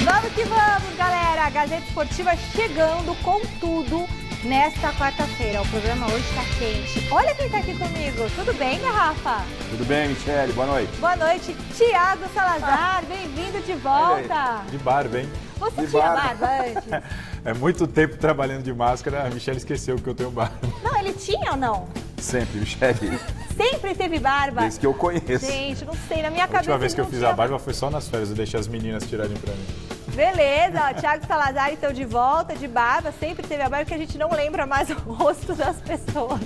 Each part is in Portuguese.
Vamos que vamos, galera! A Gazeta Esportiva chegando com tudo nesta quarta-feira. O programa hoje está quente. Olha quem está aqui comigo. Tudo bem, Garrafa? Tudo bem, Michele? Boa noite. Boa noite, Thiago Salazar. Bem-vindo de volta. De barba, hein? Você De tinha barba. barba antes? É muito tempo trabalhando de máscara, a Michele esqueceu que eu tenho barba. Não, ele tinha ou não? Sempre, Michele. Sempre teve barba. Desde que eu conheço. Gente, não sei, na minha A cabeça última vez que eu não fiz tinha. a barba foi só nas férias, eu deixei as meninas tirarem pra mim. Beleza, ó, Thiago Salazar então de volta, de barba, sempre teve a barba, que a gente não lembra mais o rosto das pessoas.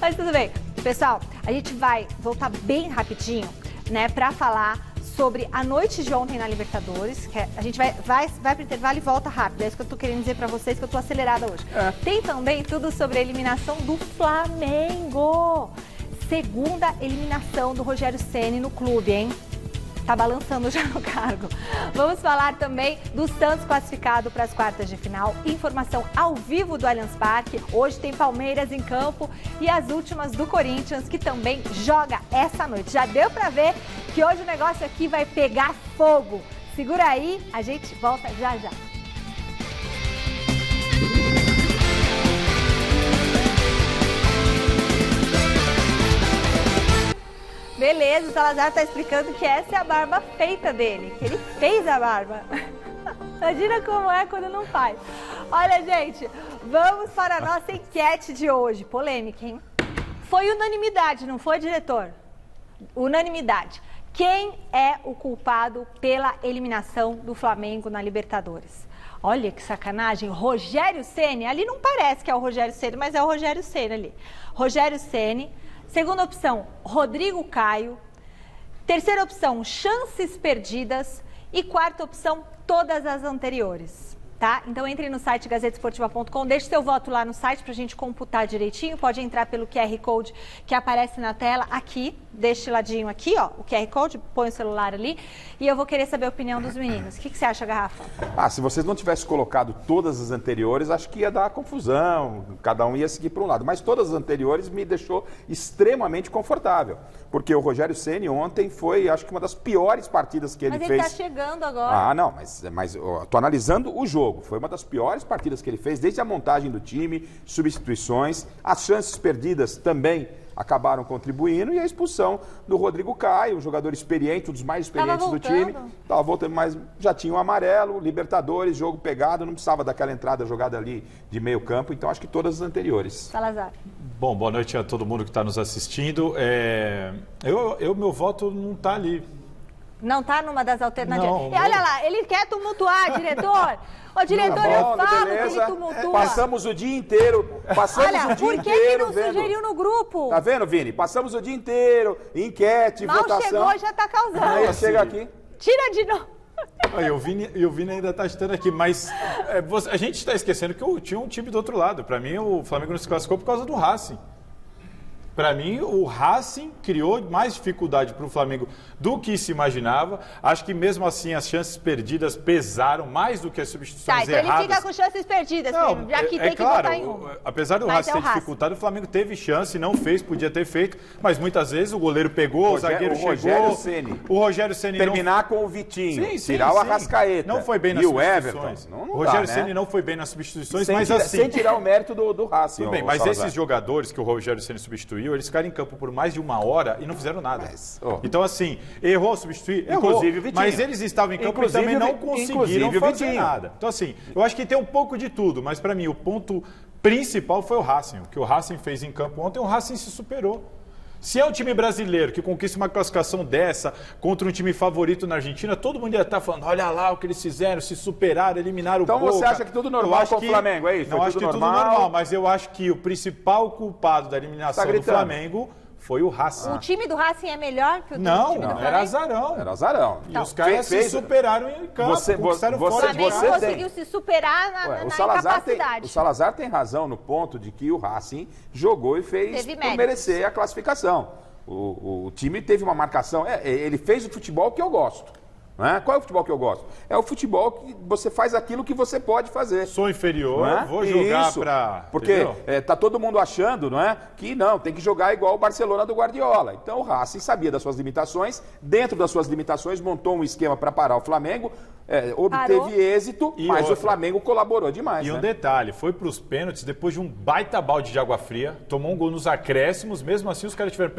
Mas tudo bem. Pessoal, a gente vai voltar bem rapidinho, né, pra falar sobre a noite de ontem na Libertadores, que a gente vai pro intervalo e volta rápido, é isso que eu tô querendo dizer pra vocês, que eu tô acelerada hoje. Tem também tudo sobre a eliminação do Flamengo. Segunda eliminação do Rogério Ceni no clube, hein? Tá balançando já no cargo. Vamos falar também do Santos classificado para as quartas de final. Informação ao vivo do Allianz Parque. Hoje tem Palmeiras em campo e as últimas do Corinthians, que também joga essa noite. Já deu para ver que hoje o negócio aqui vai pegar fogo. Segura aí, a gente volta já já. Beleza, o Salazar está explicando que essa é a barba feita dele, que ele fez a barba. Imagina como é quando não faz. Olha, gente, vamos para a nossa enquete de hoje. Polêmica, hein? Foi unanimidade, não foi, diretor? Unanimidade. Quem é o culpado pela eliminação do Flamengo na Libertadores? Olha que sacanagem, Rogério Ceni, ali não parece que é o Rogério Ceni, mas é o Rogério Ceni ali. Rogério Ceni. Segunda opção, Rodrigo Caio. Terceira opção, chances perdidas. E quarta opção, todas as anteriores. Tá? Então entre no site gazetesportiva.com, deixe seu voto lá no site pra gente computar direitinho. Pode entrar pelo QR Code que aparece na tela aqui, deste ladinho aqui, ó, o QR Code, põe o celular ali. E eu vou querer saber a opinião dos meninos. O que você acha, Garrafa? Se vocês não tivessem colocado todas as anteriores, acho que ia dar confusão, cada um ia seguir para um lado. Mas todas as anteriores me deixou extremamente confortável. Porque o Rogério Ceni ontem foi, acho que uma das piores partidas que ele fez. Mas ele tá chegando agora. Não, mas eu tô analisando o jogo. Foi uma das piores partidas que ele fez, desde a montagem do time, substituições, as chances perdidas também acabaram contribuindo e a expulsão do Rodrigo Caio, um jogador experiente, um dos mais experientes do time. Estava voltando, mas já tinha um amarelo, Libertadores, jogo pegado, não precisava daquela entrada jogada ali de meio campo, então acho que todas as anteriores. Salazar. Bom, boa noite a todo mundo que está nos assistindo. Meu voto não está ali. Não está numa das alternativas. Não, e olha lá, ele quer tumultuar, diretor. Ô, diretor, eu falo beleza. que ele tumultua. Passamos o dia inteiro, Olha, por que não sugeriu no grupo? Tá vendo, Vini? Passamos o dia inteiro, enquete, Mal votação. chegou, já tá causando. Aí chega aqui. Tira de novo. E o Vini ainda está estando aqui, mas a gente está esquecendo que tinha um time do outro lado. Para mim, o Flamengo não se classificou por causa do Racing. Para mim, o Racing criou mais dificuldade para o Flamengo do que se imaginava. Acho que mesmo assim as chances perdidas pesaram mais do que as substituições então erradas. ele fica com chances perdidas, Não, já que tem que claro, botar em uma. Apesar do Racing ter dificultado, o Flamengo teve chance, não fez, podia ter feito, mas muitas vezes o goleiro pegou, o zagueiro chegou. O Rogério Ceni terminar com o Vitinho, sim, tirar o Arrascaeta. Não foi bem nas substituições. O Rogério Ceni não foi bem nas substituições, mas assim... Sem tirar o mérito do Racing. Tudo bem, mas esses jogadores que o Rogério Ceni substituiu, eles ficaram em campo por mais de uma hora e não fizeram nada. Então, assim, errou substituir? Inclusive o Vitinho. Mas eles estavam em campo e também não conseguiram fazer nada. Então, assim, eu acho que tem um pouco de tudo, mas para mim o ponto principal foi o Racing. O que o Racing fez em campo ontem, o Racing se superou. Se é um time brasileiro que conquista uma classificação dessa contra um time favorito na Argentina, todo mundo ia estar falando, olha lá o que eles fizeram, se superaram, eliminaram o Boca. Então você acha que tudo normal com o Flamengo, é isso? Não, acho que tudo normal, mas eu acho que o principal culpado da eliminação do Flamengo foi o Racing. O time do Racing é melhor que o time do Flamengo? Não, era azarão. Era azarão. E os caras se superaram em campo, conquistaram fora. O Flamengo conseguiu se superar na incapacidade. O Salazar tem razão no ponto de que o Racing jogou e fez por merecer a classificação. O time teve uma marcação, ele fez o futebol que eu gosto. Qual é o futebol que eu gosto? É o futebol que você faz aquilo que você pode fazer. Sou inferior, vou jogar para... Porque tá todo mundo achando, que não, tem que jogar igual o Barcelona do Guardiola. Então o Racing sabia das suas limitações, dentro das suas limitações montou um esquema para parar o Flamengo. obteve êxito, mas o Flamengo colaborou demais. E um detalhe, foi para os pênaltis depois de um baita balde de água fria, tomou um gol nos acréscimos, mesmo assim os caras tiveram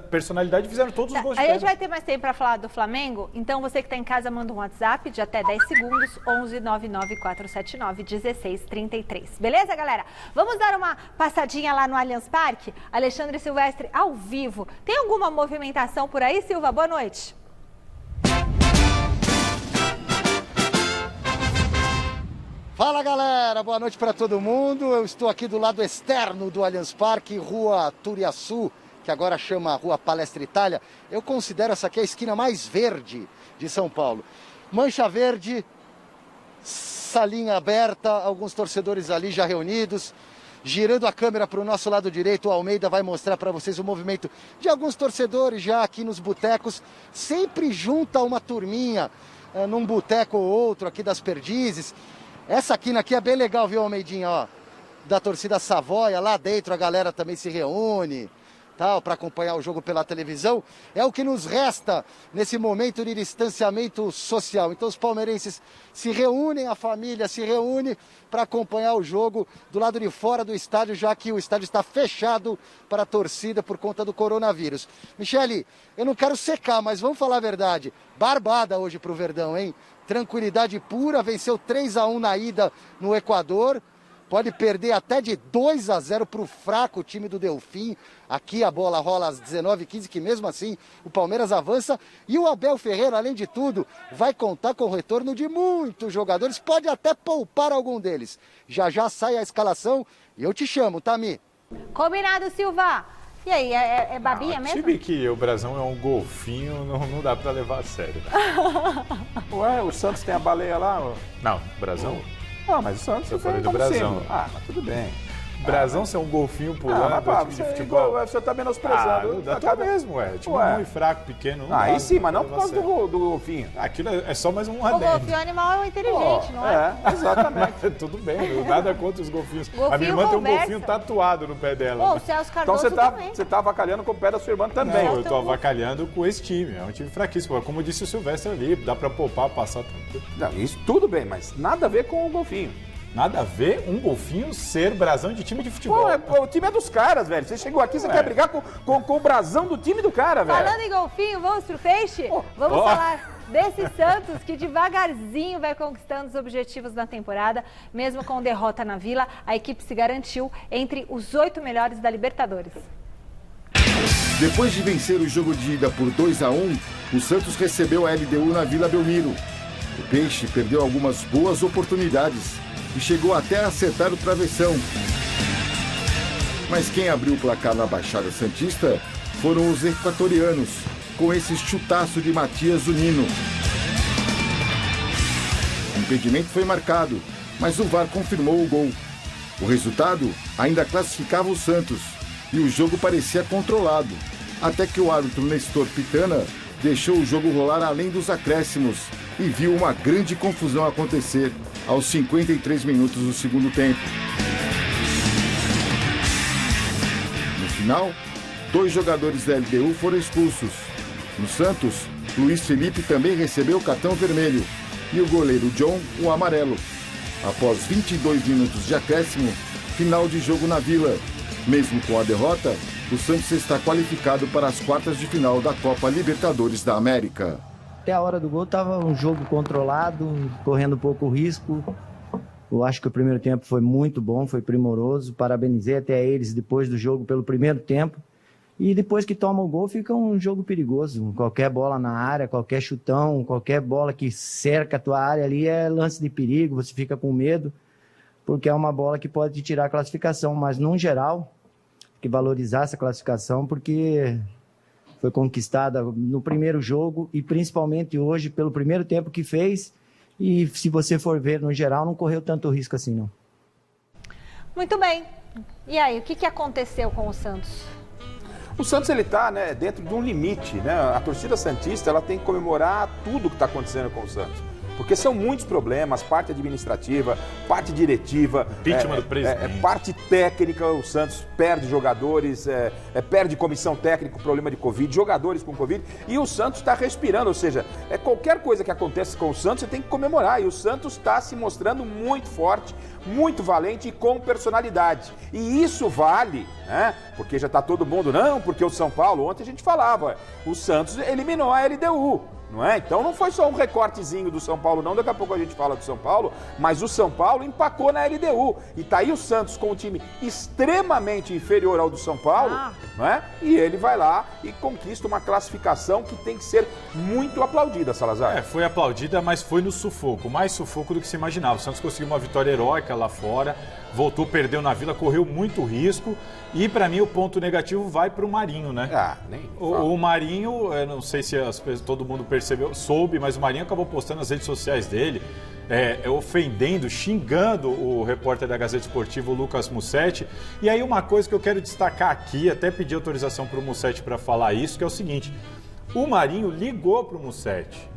personalidade e fizeram todos os gols de A pênalti. gente vai ter mais tempo para falar do Flamengo, então você que está em casa manda um WhatsApp de até 10 segundos, 11 99 479 1633. Beleza, galera? Vamos dar uma passadinha lá no Allianz Parque? Alexandre Silvestre ao vivo. Tem alguma movimentação por aí, Silva? Boa noite. Fala galera, boa noite para todo mundo. Eu estou aqui do lado externo do Allianz Parque, Rua Turiaçu, que agora chama Rua Palestra Itália. Eu considero essa aqui a esquina mais verde de São Paulo. Mancha verde, salinha aberta, alguns torcedores ali já reunidos. Girando a câmera para o nosso lado direito, o Almeida vai mostrar para vocês o movimento de alguns torcedores já aqui nos botecos. Sempre junta uma turminha num boteco ou outro aqui das Perdizes. Essa quina aqui é bem legal, viu, Almeidinha, ó, da torcida Savoia, lá dentro a galera também se reúne, tal, para acompanhar o jogo pela televisão. É o que nos resta nesse momento de distanciamento social. Então os palmeirenses se reúnem, a família se reúne para acompanhar o jogo do lado de fora do estádio, já que o estádio está fechado para a torcida por conta do coronavírus. Michele, eu não quero secar, mas vamos falar a verdade. Barbada hoje pro Verdão, hein? Tranquilidade pura, venceu 3-1 na ida no Equador. Pode perder até de 2-0 para o fraco time do Delfim. Aqui a bola rola às 19h15, que mesmo assim o Palmeiras avança. E o Abel Ferreira, além de tudo, vai contar com o retorno de muitos jogadores. Pode até poupar algum deles. Já já sai a escalação e eu te chamo, Tami. Combinado, Silva. E aí, é babinha mesmo? O time que o Brasão é um golfinho, não dá pra levar a sério. Ué, o Santos tem a baleia lá? Não, Brasão? Não, mas o Santos... Eu falei do Brasão. Mas tudo bem. Brasão ser um golfinho pulando, mas, time de futebol. O senhor tá menosprezando. Tá mesmo, ué. Time ruim, fraco, pequeno. Aí sim, mas não por causa do golfinho. Aquilo é só mais um O adendo. golfinho é um animal inteligente, não é? Exatamente. Mas, tudo bem, nada contra os golfinhos. Golfinho a minha irmã conversa. tem um golfinho tatuado no pé dela. Pô, o Celso Então Cardoso também. você tá avacalhando com o pé da sua irmã também. Não, eu tô avacalhando com esse time. É um time fraquíssimo. Como disse o Silvestre ali, dá pra poupar, passar tranquilo. Não, isso tudo bem, mas nada a ver com o golfinho. Nada a ver um golfinho ser brasão de time de futebol. Pô, o time é dos caras, velho. Você chegou aqui, você quer brigar com o brasão do time do cara, velho. Falando em golfinho, vamos pro peixe? Vamos falar desse Santos que devagarzinho vai conquistando os objetivos da temporada. Mesmo com derrota na Vila, a equipe se garantiu entre os 8 melhores da Libertadores. Depois de vencer o jogo de ida por 2-1, o Santos recebeu a LDU na Vila Belmiro. O Peixe perdeu algumas boas oportunidades e chegou até a acertar o travessão. Mas quem abriu o placar na Baixada Santista foram os equatorianos, com esse chutaço de Matias Zunino. O impedimento foi marcado, mas o VAR confirmou o gol. O resultado ainda classificava o Santos e o jogo parecia controlado, até que o árbitro Nestor Pitana deixou o jogo rolar além dos acréscimos e viu uma grande confusão acontecer aos 53 minutos do segundo tempo. No final, 2 jogadores da LDU foram expulsos. No Santos, Luiz Felipe também recebeu o cartão vermelho e o goleiro John o amarelo. Após 22 minutos de acréscimo, final de jogo na Vila. Mesmo com a derrota, o Santos está qualificado para as quartas de final da Copa Libertadores da América. Até a hora do gol estava um jogo controlado, correndo pouco risco. Eu acho que o primeiro tempo foi muito bom, foi primoroso. Parabenizei até eles depois do jogo pelo primeiro tempo. E depois que toma o gol fica um jogo perigoso. Qualquer bola na área, qualquer chutão, qualquer bola que cerca a tua área ali é lance de perigo, você fica com medo, porque é uma bola que pode te tirar a classificação. Mas, no geral, tem que valorizar essa classificação, porque foi conquistada no primeiro jogo e principalmente hoje pelo primeiro tempo que fez. E se você for ver, no geral, não correu tanto risco assim, não. Muito bem. E aí, o que aconteceu com o Santos? O Santos, ele tá, né, dentro de um limite, né? A torcida santista, ela tem que comemorar tudo que está acontecendo com o Santos. Porque são muitos problemas, parte administrativa, parte diretiva, Impeachment do presidente. parte técnica, o Santos perde jogadores, perde comissão técnica com problema de Covid, jogadores com Covid, e o Santos está respirando, ou seja, qualquer coisa que aconteça com o Santos, você tem que comemorar, e o Santos está se mostrando muito forte, muito valente e com personalidade. E isso vale, né? Porque já está todo mundo, não, porque o São Paulo, ontem a gente falava, o Santos eliminou a LDU. Não é? Então não foi só um recortezinho do São Paulo, não. Daqui a pouco a gente fala do São Paulo, mas o São Paulo empacou na LDU. E tá aí o Santos com um time extremamente inferior ao do São Paulo, não é? E ele vai lá e conquista uma classificação que tem que ser muito aplaudida, Salazar. Foi aplaudida, mas foi no sufoco, mais sufoco do que se imaginava. O Santos conseguiu uma vitória heróica lá fora, voltou, perdeu na Vila, correu muito risco. E para mim o ponto negativo vai para o Marinho, né? O Marinho, eu não sei se todo mundo soube, mas o Marinho acabou postando nas redes sociais dele, ofendendo, xingando o repórter da Gazeta Esportiva, o Lucas Mussetti. E aí uma coisa que eu quero destacar aqui, até pedir autorização para o Mussetti para falar isso, que é o seguinte: o Marinho ligou para o Mussetti,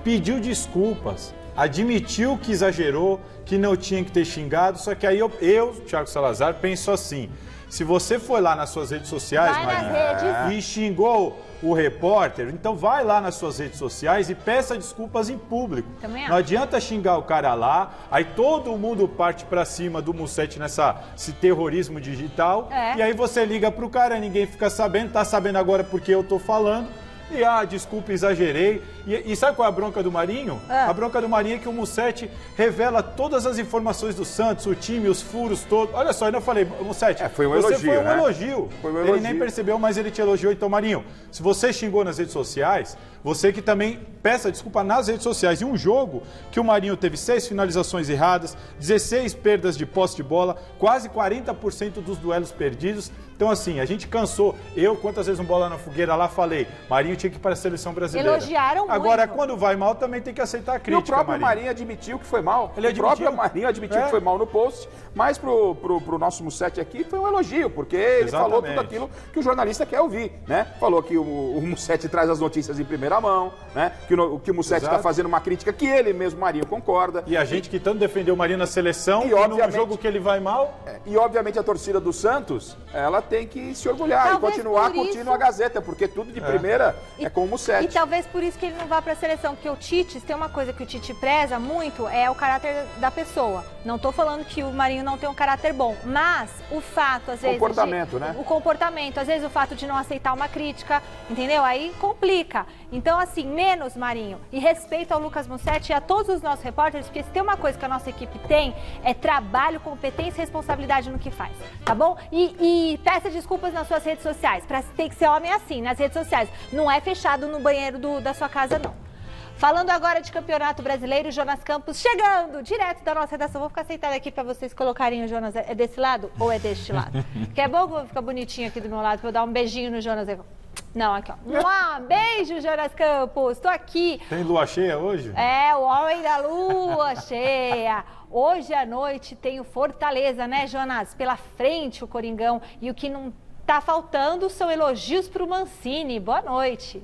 pediu desculpas, admitiu que exagerou, que não tinha que ter xingado, só que aí eu Thiago Salazar, penso assim: se você foi lá nas suas redes sociais, Marinho, e xingou o repórter, então vai lá nas suas redes sociais e peça desculpas em público. Não adianta xingar o cara lá, aí todo mundo parte pra cima do Mussetti nesse terrorismo digital, e aí você liga pro cara, ninguém fica sabendo, tá sabendo agora porque eu tô falando. E, desculpa, exagerei. E sabe qual é a bronca do Marinho? A bronca do Marinho é que o Mussetti revela todas as informações do Santos, o time, os furos todos. Olha só, eu não falei, Mussetti, foi um elogio. Ele nem percebeu, mas ele te elogiou. Então, Marinho, se você xingou nas redes sociais, você que também peça desculpa nas redes sociais. Em um jogo que o Marinho teve 6 finalizações erradas, 16 perdas de posse de bola, quase 40% dos duelos perdidos. Então, assim, a gente cansou. Quantas vezes no Bola na Fogueira lá falei, Marinho tinha que ir para a seleção brasileira. Elogiaram muito. Agora, quando vai mal, também tem que aceitar a crítica, E o próprio Marinho admitiu que foi mal. Ele admitiu. O próprio Marinho admitiu que foi mal no post, mas pro nosso Mussetti aqui foi um elogio, porque ele falou tudo aquilo que o jornalista quer ouvir, né? Falou que o Mussetti traz as notícias em primeira mão, né? Que o Mussetti está fazendo uma crítica que ele mesmo, Marinho, concorda. E a gente que tanto defendeu o Marinho na seleção, e num jogo que ele vai mal... E, obviamente, a torcida do Santos, ela tem que se orgulhar e continuar curtindo a Gazeta, porque tudo de primeira é com o Mussetti. E talvez por isso que ele não vá para a seleção, porque o Tite, tem uma coisa que o Tite preza muito, é o caráter da pessoa. Não estou falando que o Marinho não tem um caráter bom, mas o fato, às vezes... Comportamento, né? O comportamento, às vezes o fato de não aceitar uma crítica, entendeu? Aí complica. Então, assim, menos Marinho. E respeito ao Lucas Mussetti e a todos os nossos repórteres, porque se tem uma coisa que a nossa equipe tem, é trabalho, competência e responsabilidade no que faz, tá bom? E peça desculpas nas suas redes sociais. Tem que ser homem assim, nas redes sociais. Não é fechado no banheiro da sua casa, não. Falando agora de Campeonato Brasileiro, o Jonas Campos chegando direto da nossa redação. Vou ficar sentada aqui para vocês colocarem o Jonas. É desse lado ou é deste lado? Que é bom que eu vou ficar bonitinho aqui do meu lado, para eu dar um beijinho no Jonas. Não, aqui, ó. Beijo, Jonas Campos. Tô aqui. Tem lua cheia hoje? O homem da lua cheia. Hoje à noite tem o Fortaleza, né, Jonas? Pela frente o Coringão. E o que não tá faltando são elogios pro Mancini. Boa noite.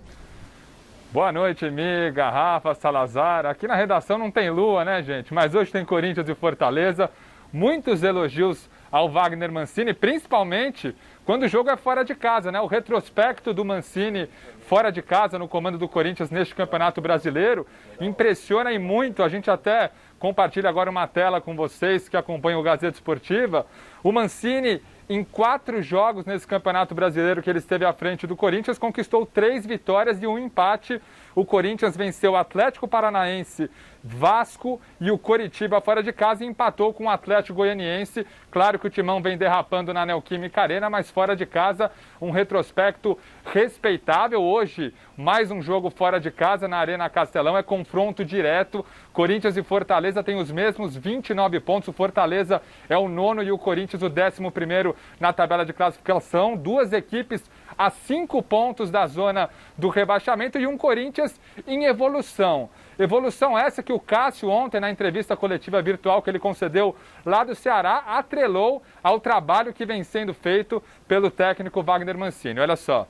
Boa noite, amiga, Rafa, Salazar. Aqui na redação não tem lua, né, gente? Mas hoje tem Corinthians e Fortaleza. Muitos elogios ao Wagner Mancini, principalmente quando o jogo é fora de casa, né? O retrospecto do Mancini fora de casa no comando do Corinthians neste Campeonato Brasileiro impressiona e muito. A gente até compartilha agora uma tela com vocês que acompanham o Gazeta Esportiva. O Mancini, em 4 jogos nesse Campeonato Brasileiro que ele esteve à frente do Corinthians, conquistou 3 vitórias e 1 empate. O Corinthians venceu o Atlético Paranaense, Vasco e o Coritiba fora de casa e empatou com o Atlético Goianiense. Claro que o Timão vem derrapando na Neoquímica Arena, mas fora de casa um retrospecto respeitável. Hoje, mais um jogo fora de casa na Arena Castelão, é confronto direto. Corinthians e Fortaleza têm os mesmos 29 pontos. O Fortaleza é o 9º e o Corinthians o 11º na tabela de classificação. 2 equipes a 5 pontos da zona do rebaixamento e um Corinthians em evolução. Evolução essa que o Cássio ontem, na entrevista coletiva virtual que ele concedeu lá do Ceará, atrelou ao trabalho que vem sendo feito pelo técnico Wagner Mancini. Olha só.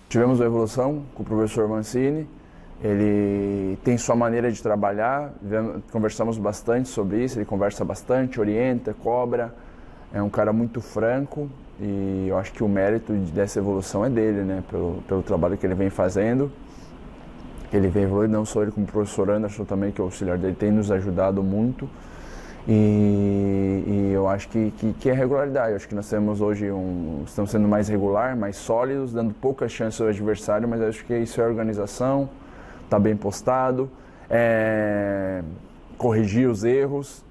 Tivemos uma evolução com o professor Mancini, Ele tem sua maneira de trabalhar, conversamos bastante sobre isso, ele conversa bastante, orienta, cobra, é um cara muito franco e eu acho que o mérito dessa evolução é dele, né? Pelo trabalho que ele vem fazendo. Ele vem evoluindo, não só ele como o professor Anderson também, que é o auxiliar dele, tem nos ajudado muito. E eu acho que é regularidade. Eu acho que nós temos hoje estamos sendo mais regular, mais sólidos, dando poucas chances ao adversário, mas eu acho que isso é organização, está bem postado, corrigir os erros.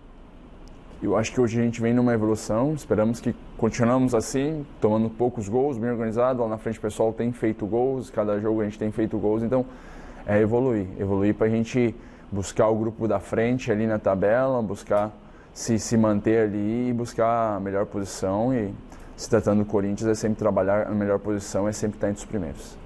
Eu acho que hoje a gente vem numa evolução, esperamos que continuamos assim, tomando poucos gols, bem organizado. Lá na frente o pessoal tem feito gols, cada jogo a gente tem feito gols, então evoluir para a gente buscar o grupo da frente ali na tabela, buscar se manter ali e buscar a melhor posição. E se tratando do Corinthians, é sempre trabalhar na melhor posição, é sempre estar entre os primeiros.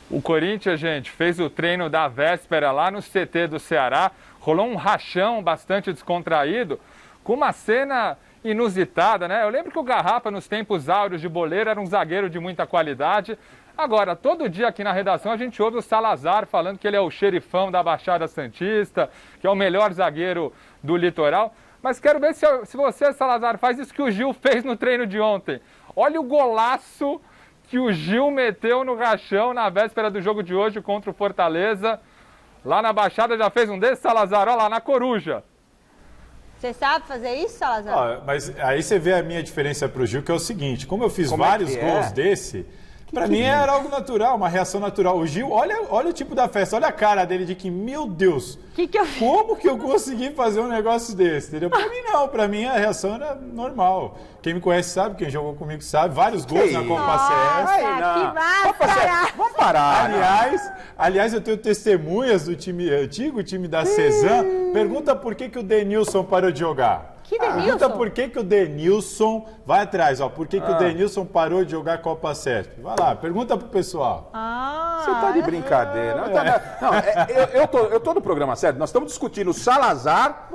O Corinthians, gente, fez o treino da véspera lá no CT do Ceará, rolou um rachão bastante descontraído, com uma cena inusitada, né? Eu lembro que o Garrafa, nos tempos áureos de boleiro, era um zagueiro de muita qualidade. Agora, todo dia aqui na redação a gente ouve o Salazar falando que ele é o xerifão da Baixada Santista, que é o melhor zagueiro do litoral. Mas quero ver se você, Salazar, faz isso que o Gil fez no treino de ontem. Olha o golaço que o Gil meteu no rachão na véspera do jogo de hoje contra o Fortaleza. Lá na Baixada já fez um desses, Salazar, olha lá, na Coruja. Você sabe fazer isso, Salazar? Mas aí você vê a minha diferença para o Gil, que é o seguinte, como eu fiz vários gols desse... Pra mim era algo natural, uma reação natural. O Gil, olha o tipo da festa, olha a cara dele de que, meu Deus, como que eu consegui fazer um negócio desse, entendeu? Pra mim não, pra mim a reação era normal. Quem me conhece sabe, quem jogou comigo sabe, vários gols na Copa CS. Vamos parar. Aliás, eu tenho testemunhas do time antigo, o time da Cezan. Pergunta por que o Denilson parou de jogar. Que Denilson? Pergunta por que o Denilson... Vai atrás, ó. Por que o Denilson parou de jogar Copa CESP? Vai lá, pergunta pro pessoal. Você tá de brincadeira. Eu tô no programa certo. Nós estamos discutindo o Salazar.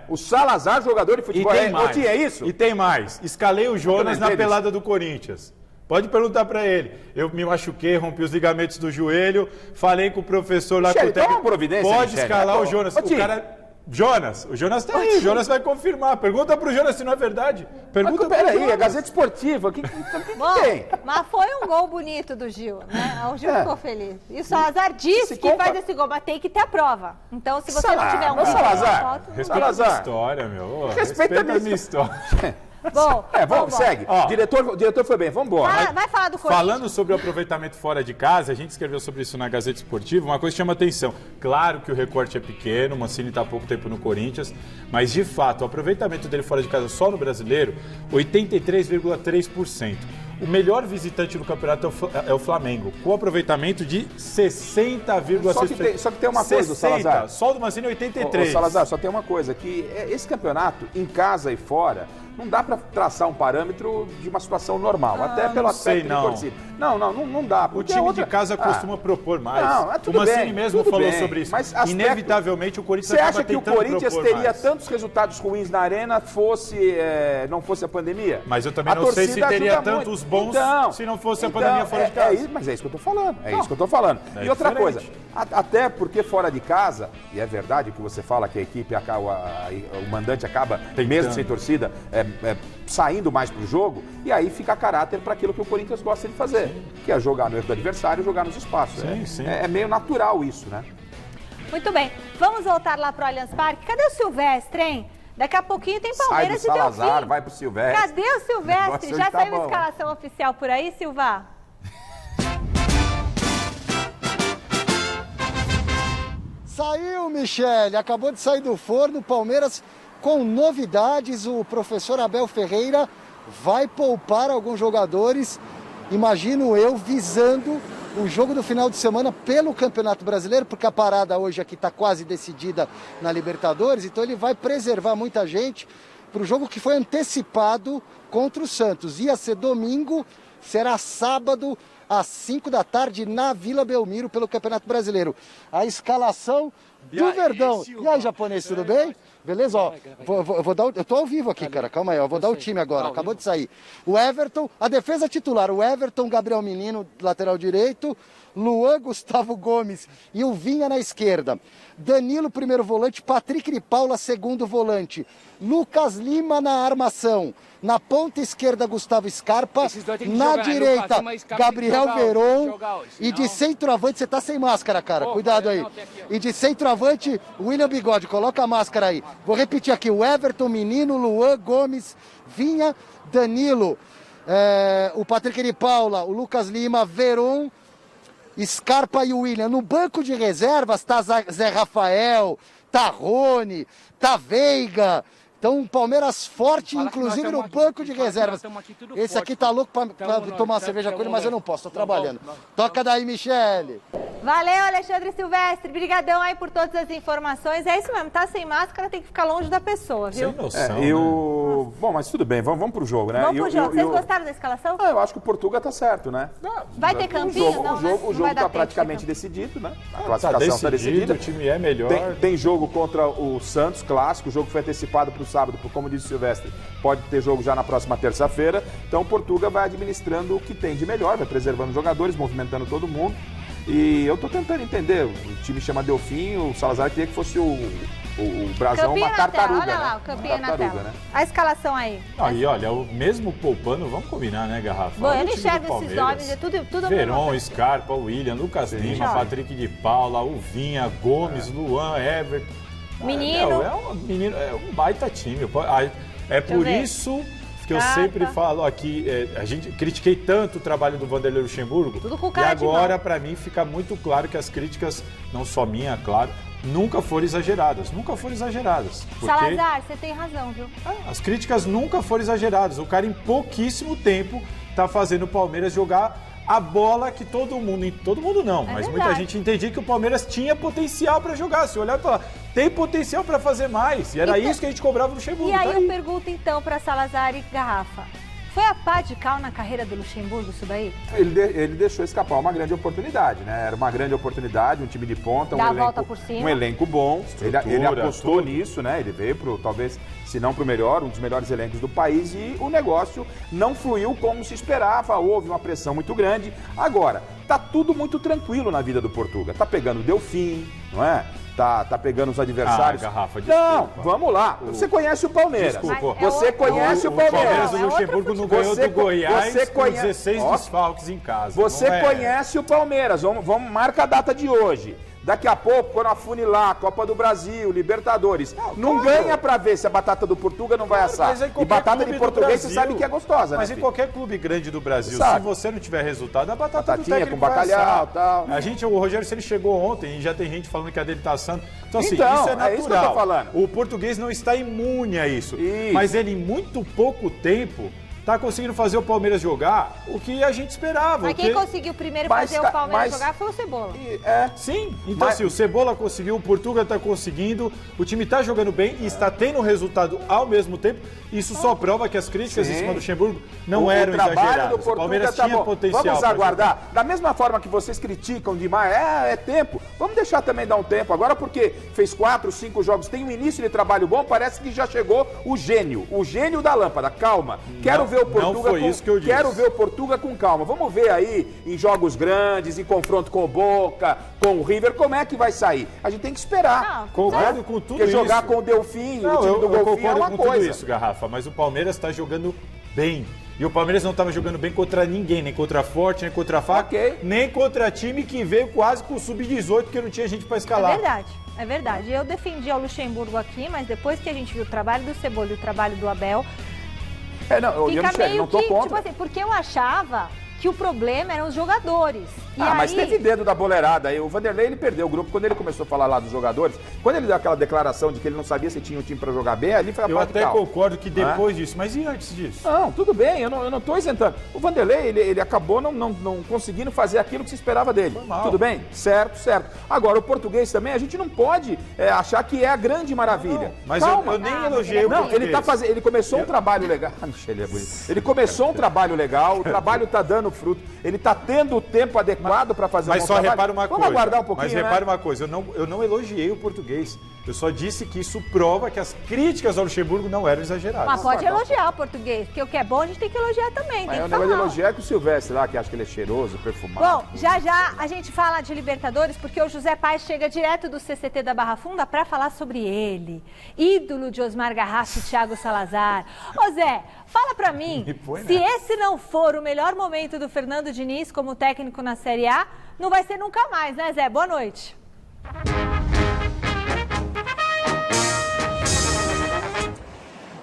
O Salazar, jogador de futebol. É isso? E tem mais. Escalei o Jonas na pelada do Corinthians. Pode perguntar pra ele. Eu me machuquei, rompi os ligamentos do joelho. Falei com o professor lá... Michele, toma uma providência, Pode escalar o Jonas. O cara... o Jonas tá aí, o Jonas vai confirmar. Pergunta pro Jonas se não é verdade. Pergunta pro Peraí, a Gazeta Esportiva, o que tem? Mas foi um gol bonito do Gil, né? O Gil ficou feliz. E o Salazar disse que faz esse gol, mas tem que ter a prova. Então, se você não tiver um gol, Salazar, respeita a minha história, meu. Respeita a minha história. Vamos, segue. Ó, diretor foi bem, vamos embora. Vai falar do Corinthians. Falando sobre o aproveitamento fora de casa, a gente escreveu sobre isso na Gazeta Esportiva, uma coisa que chama atenção. Claro que o recorte é pequeno, o Mancini está há pouco tempo no Corinthians, mas de fato, o aproveitamento dele fora de casa só no Brasileiro, 83,3%. O melhor visitante do campeonato é o Flamengo, com aproveitamento de 60,6%. Só que tem uma coisa, Salazar. Só o do Mancini é 83%. Salazar, só tem uma coisa, que esse campeonato, em casa e fora, não dá para traçar um parâmetro de uma situação normal, até pelo aspecto de torcida. Não dá. O time de casa costuma propor mais. O Mancini mesmo falou sobre isso. Mas inevitavelmente o Corinthians acaba tentando propor mais. Você acha que o Corinthians teria tantos resultados ruins na arena não fosse a pandemia? Mas eu também não sei se teria tantos bons se não fosse a pandemia fora de casa. Mas é isso que eu tô falando. E outra coisa, até porque fora de casa, e é verdade que você fala que a equipe, o mandante acaba, mesmo sem torcida, saindo mais pro jogo, e aí fica a caráter para aquilo que o Corinthians gosta de fazer, que é jogar no erro do adversário e jogar nos espaços. É meio natural isso, né? Muito bem, vamos voltar lá pro Allianz Parque. Cadê o Silvestre, hein? Daqui a pouquinho tem Palmeiras e Delfim. Sai do Salazar, vai pro Silvestre. Cadê o Silvestre? Já saiu a escalação oficial por aí, Silva? Saiu, Michele. Acabou de sair do forno. Palmeiras com novidades. O professor Abel Ferreira vai poupar alguns jogadores. Imagino eu visando o jogo do final de semana pelo Campeonato Brasileiro, porque a parada hoje aqui está quase decidida na Libertadores, então ele vai preservar muita gente para o jogo que foi antecipado contra o Santos. Ia ser domingo, será sábado às 5 da tarde na Vila Belmiro pelo Campeonato Brasileiro. A escalação do Verdão. E aí, japonês, tudo bem? Beleza? Ó, eu tô ao vivo aqui, cara. Calma aí, eu vou dar o time agora. Acabou de sair. O Everton, a defesa titular. O Everton, Gabriel Menino, lateral direito. Luan, Gustavo Gomes e o Vinha na esquerda. Danilo, primeiro volante. Patrick de Paula, segundo volante. Lucas Lima na armação. Na ponta esquerda, Gustavo Scarpa. Na direita, Gabriel Veron. E de centroavante, você tá sem máscara, cara. Cuidado aí. E de centroavante, William Bigode. Coloca a máscara aí. Vou repetir aqui. O Everton, Menino, Luan, Gomes, Vinha, Danilo. O Patrick de Paula, o Lucas Lima, Veron, Scarpa e o William. No banco de reservas tá Zé Rafael, tá Rony, tá Veiga. Então, um Palmeiras forte, inclusive no banco de reservas. Esse aqui tá louco pra tomar uma cerveja com ele, mas eu não posso, tô trabalhando. Toca daí, Michele. Valeu, Alexandre Silvestre. Brigadão aí por todas as informações. É isso mesmo, tá sem máscara, tem que ficar longe da pessoa, viu? Sem noção, né? Bom, mas tudo bem, vamos pro jogo, né? Vamos pro jogo. Vocês gostaram da escalação? Eu acho que o Portuga tá certo, né? Vai ter campinho? O jogo tá praticamente decidido, né? A classificação tá decidida. O time é melhor. Tem jogo contra o Santos, clássico. O jogo foi antecipado para o sábado, como disse o Silvestre. Pode ter jogo já na próxima terça-feira. Então o Portuga vai administrando o que tem de melhor, vai preservando os jogadores, movimentando todo mundo. E eu tô tentando entender. O time chama Delfim, o Salazar queria que fosse o brasão, Campinho uma tartaruga. Olha lá, né? o campinho na tela. Né? A escalação aí. E olha, mesmo poupando, vamos combinar, né, Garrafa? Bom, eu não enxergo esses nomes, é tudo Veron, Scarpa, William, Lucas Lima, Patrick de Paula, o Vinha, Gomes, Luan, Everton. Menino. É um baita time. É por isso que eu sempre falo aqui, a gente critiquei tanto o trabalho do Vanderlei Luxemburgo. Tudo com e cara agora, para mim, fica muito claro que as críticas, não só minha, claro, nunca foram exageradas. Nunca foram exageradas. Porque Salazar, você tem razão, viu? as críticas nunca foram exageradas. O cara, em pouquíssimo tempo, tá fazendo o Palmeiras jogar a bola que todo mundo não, mas muita gente entendia que o Palmeiras tinha potencial para jogar. Se olhar e falar, tem potencial para fazer mais. E era isso que a gente cobrava no Luxemburgo. E aí eu pergunto então para Salazar e Garrafa. Foi a pá de cal na carreira do Luxemburgo isso daí? Ele deixou escapar uma grande oportunidade, né? Era uma grande oportunidade, um time de ponta, um elenco bom. Ele apostou nisso, né? Ele veio pro, talvez, se não pro melhor, um dos melhores elencos do país, e o negócio não fluiu como se esperava, houve uma pressão muito grande. Agora, tá tudo muito tranquilo na vida do Portuga. Tá pegando o Delfim, não é? Tá pegando os adversários. Garrafa, desculpa. Não, vamos lá. Você conhece o Palmeiras. Desculpa. Você conhece o Palmeiras. O Palmeiras do Luxemburgo não ganhou do Goiás com 16 desfalques em casa. Você conhece o Palmeiras. Vamos marcar a data de hoje. Daqui a pouco, quando afunilar, Copa do Brasil, Libertadores, não ganha pra ver se a batata do Portuga não vai assar. E batata de português você sabe que é gostosa, mas né? em qualquer clube grande do Brasil, se você não tiver resultado, a batata do técnico com bacalhau e tal. O Rogério Ceni chegou ontem e já tem gente falando que a dele tá assando. Então, assim, então, isso é natural. É isso que eu tô falando. O português não está imune a isso. Mas ele, em muito pouco tempo, tá conseguindo fazer o Palmeiras jogar o que a gente esperava. Mas quem conseguiu primeiro fazer o Palmeiras jogar foi o Cebola. Sim, então se o Cebola conseguiu, o Portuga tá conseguindo, o time tá jogando bem e está tendo resultado ao mesmo tempo. Isso só prova que as críticas em cima do Luxemburgo não eram exageradas. O Palmeiras tinha potencial. Vamos aguardar. Da mesma forma que vocês criticam demais, é tempo. Vamos deixar também dar um tempo. Agora, porque fez 4, 5 jogos, tem um início de trabalho bom, parece que já chegou o gênio da lâmpada. Calma. Quero ver o Portuga Quero ver o Portuga com calma. Vamos ver aí em jogos grandes, em confronto com o Boca, com o River, como é que vai sair. A gente tem que esperar. Concordo com tudo isso. Porque jogar com o Delfim, o time do Golfinho é uma coisa. Tudo isso, Garrafa, mas o Palmeiras está jogando bem. E o Palmeiras não estava jogando bem contra ninguém, nem contra a Forte, nem contra a FAC, nem contra time que veio quase com o Sub-18, porque não tinha gente para escalar. É verdade. Eu defendi o Luxemburgo aqui, mas depois que a gente viu o trabalho do Cebola e o trabalho do Abel, fica meio que, tipo assim, porque eu achava que o problema eram os jogadores. Mas teve dedo da boleirada aí. O Vanderlei, ele perdeu o grupo. Quando ele começou a falar lá dos jogadores, quando ele deu aquela declaração de que ele não sabia se tinha um time pra jogar bem, ali foi a parte. Eu até concordo que depois disso, mas e antes disso? Não, tudo bem, eu não tô isentando. O Vanderlei, ele acabou não conseguindo fazer aquilo que se esperava dele. Tudo bem? Certo. Agora, o português também, a gente não pode achar que é a grande maravilha. Mas eu nem elogiei o português. Ele começou um trabalho legal. Michele é bonito. Ele começou um trabalho legal, o trabalho tá dando fruto. Ele está tendo o tempo adequado para fazer um bom Mas só trabalho. repara uma coisa. Vamos aguardar um pouquinho, Mas repara uma coisa, eu não elogiei o português. Eu só disse que isso prova que as críticas ao Luxemburgo não eram exageradas. Mas pode elogiar o português, porque o que é bom a gente tem que elogiar também. Mas tem o que negócio de falar. elogiar é com o Silvestre lá, que acha que ele é cheiroso, perfumado. Bom, já a gente fala de Libertadores, porque o José Paes chega direto do CCT da Barra Funda para falar sobre ele. Ídolo de Osmar Garrafa e Thiago Salazar. Ô Zé, fala pra mim, se esse não for o melhor momento do Fernando Diniz como técnico na Série A, não vai ser nunca mais, né, Zé? Boa noite.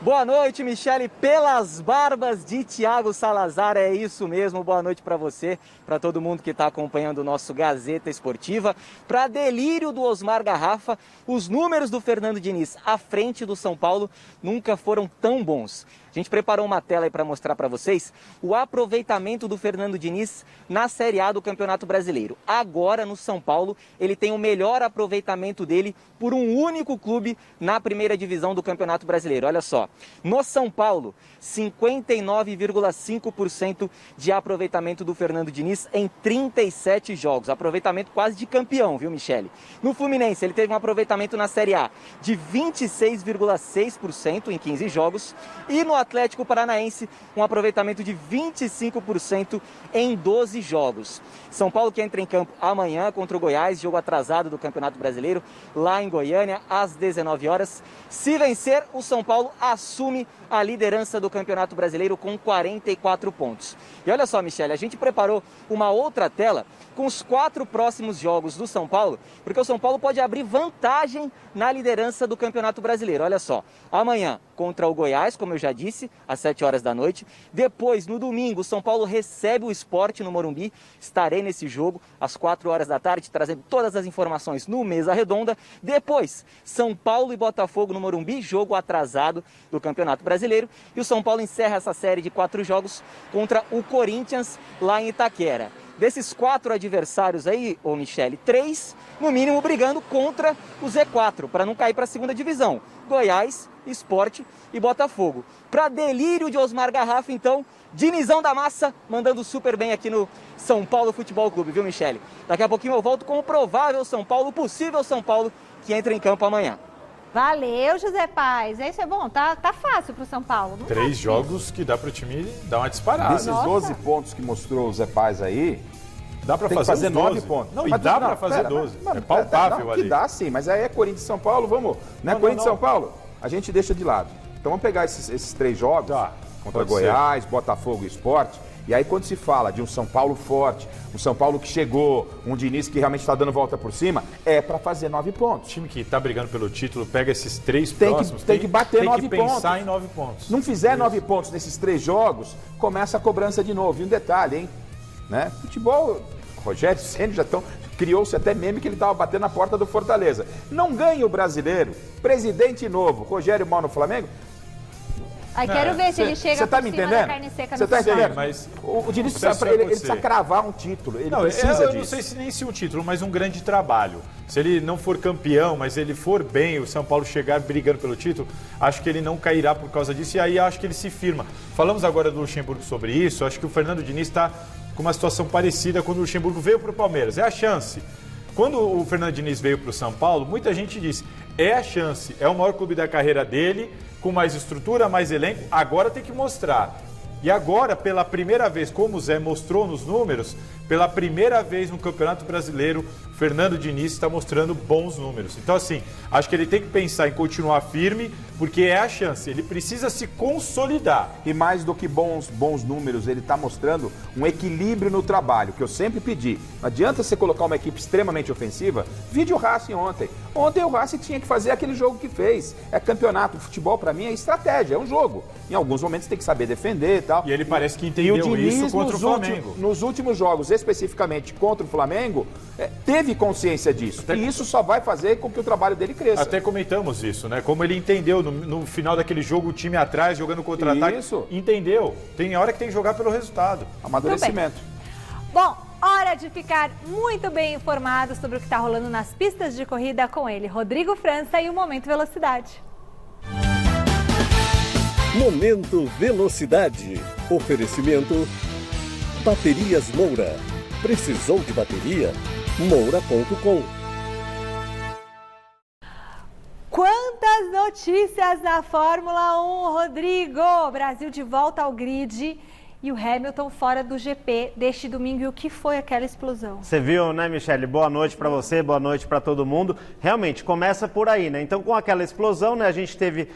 Boa noite, Michele, pelas barbas de Thiago Salazar, é isso mesmo, boa noite para você, para todo mundo que está acompanhando o nosso Gazeta Esportiva. Para delírio do Osmar Garrafa, os números do Fernando Diniz à frente do São Paulo nunca foram tão bons. A gente preparou uma tela aí para mostrar para vocês o aproveitamento do Fernando Diniz na Série A do Campeonato Brasileiro. Agora, no São Paulo, ele tem o melhor aproveitamento dele por um único clube na primeira divisão do Campeonato Brasileiro. Olha só, no São Paulo, 59,5% de aproveitamento do Fernando Diniz em 37 jogos. Aproveitamento quase de campeão, viu, Michele? No Fluminense, ele teve um aproveitamento na Série A de 26,6% em 15 jogos. E no Atlético Paranaense, um aproveitamento de 25% em 12 jogos. São Paulo que entra em campo amanhã contra o Goiás, jogo atrasado do Campeonato Brasileiro, lá em Goiânia, às 19 horas. Se vencer, o São Paulo assume a liderança do Campeonato Brasileiro com 44 pontos. E olha só, Michele, a gente preparou uma outra tela com os 4 próximos jogos do São Paulo, porque o São Paulo pode abrir vantagem na liderança do Campeonato Brasileiro. Olha só, amanhã contra o Goiás, como eu já disse, às 7 horas da noite. Depois, no domingo, o São Paulo recebe o Sport no Morumbi. Estarei nesse jogo às 4 horas da tarde, trazendo todas as informações no Mesa Redonda. Depois, São Paulo e Botafogo no Morumbi, jogo atrasado do Campeonato Brasileiro. E o São Paulo encerra essa série de 4 jogos contra o Corinthians, lá em Itaquera. Desses 4 adversários aí, ô Michele, 3, no mínimo, brigando contra o Z4, para não cair para a segunda divisão. Goiás, Sport e Botafogo. Para delírio de Osmar Garrafa, então, Dinizão da Massa, mandando super bem aqui no São Paulo Futebol Clube, viu, Michele? Daqui a pouquinho eu volto com o provável São Paulo, o possível São Paulo, que entra em campo amanhã. Valeu, José Paes. Isso é bom, tá fácil pro São Paulo. 3 jogos que dá pro time dar uma disparada. Desses 12 pontos que mostrou o Zé Paes aí, dá pra fazer 9 pontos. Não, e dá pra fazer 12. É palpável ali. Que dá sim, mas aí é Corinthians e São Paulo, vamos. Não é Corinthians e São Paulo? A gente deixa de lado. Então vamos pegar esses 3 jogos, contra Goiás, Botafogo e Sport. E aí quando se fala de um São Paulo forte, um São Paulo que chegou, um Diniz que realmente está dando volta por cima, é para fazer 9 pontos. O time que está brigando pelo título pega esses 3 próximos. Tem que bater 9 pontos. Tem que pensar em 9 pontos. Não fizer 9 pontos nesses 3 jogos, começa a cobrança de novo. E um detalhe, hein? Né? Futebol, Rogério Ceni já estão... Criou-se até meme que ele estava batendo na porta do Fortaleza. Não ganha o brasileiro. Presidente novo, Rogério mal no Flamengo. Aí quero ver se ele chega tá por cima da carne seca no Tá entendendo? Mas o Diniz ele precisa cravar um título. Ele precisa disso. Eu não sei se nem se um título, mas um grande trabalho. Se ele não for campeão, mas ele for bem, o São Paulo chegar brigando pelo título, acho que ele não cairá por causa disso. E aí acho que ele se firma. Falamos agora do Luxemburgo sobre isso. Acho que o Fernando Diniz está com uma situação parecida quando o Luxemburgo veio para o Palmeiras. É a chance. Quando o Fernando Diniz veio para o São Paulo, muita gente disse, é a chance, é o maior clube da carreira dele, com mais estrutura, mais elenco, agora tem que mostrar. E agora, pela primeira vez, como o Zé mostrou nos números, pela primeira vez no Campeonato Brasileiro, Fernando Diniz está mostrando bons números. Então, assim, acho que ele tem que pensar em continuar firme, porque é a chance. Ele precisa se consolidar. E mais do que bons números, ele está mostrando um equilíbrio no trabalho, que eu sempre pedi. Não adianta você colocar uma equipe extremamente ofensiva. Vide o Racing ontem. Ontem o Racing tinha que fazer aquele jogo que fez. É campeonato. O futebol, para mim, é estratégia, é um jogo. Em alguns momentos tem que saber defender e tal. E ele parece que entendeu isso contra o Flamengo. Nos últimos jogos, especificamente contra o Flamengo, teve consciência disso. E isso só vai fazer com que o trabalho dele cresça. Até comentamos isso, né? Como ele entendeu no final daquele jogo, o time atrás, jogando contra-ataque. Isso. Entendeu. Tem hora que tem que jogar pelo resultado. Amadurecimento. Bom, hora de ficar muito bem informado sobre o que está rolando nas pistas de corrida com ele, Rodrigo França, e o Momento Velocidade. Momento Velocidade. Oferecimento Baterias Moura. Precisou de bateria? Moura.com. Quantas notícias na Fórmula 1, Rodrigo! Brasil de volta ao grid e o Hamilton fora do GP deste domingo. E o que foi aquela explosão? Você viu, né, Michele? Boa noite para você, boa noite para todo mundo. Realmente, começa por aí, né? Então, com aquela explosão, né, a gente teve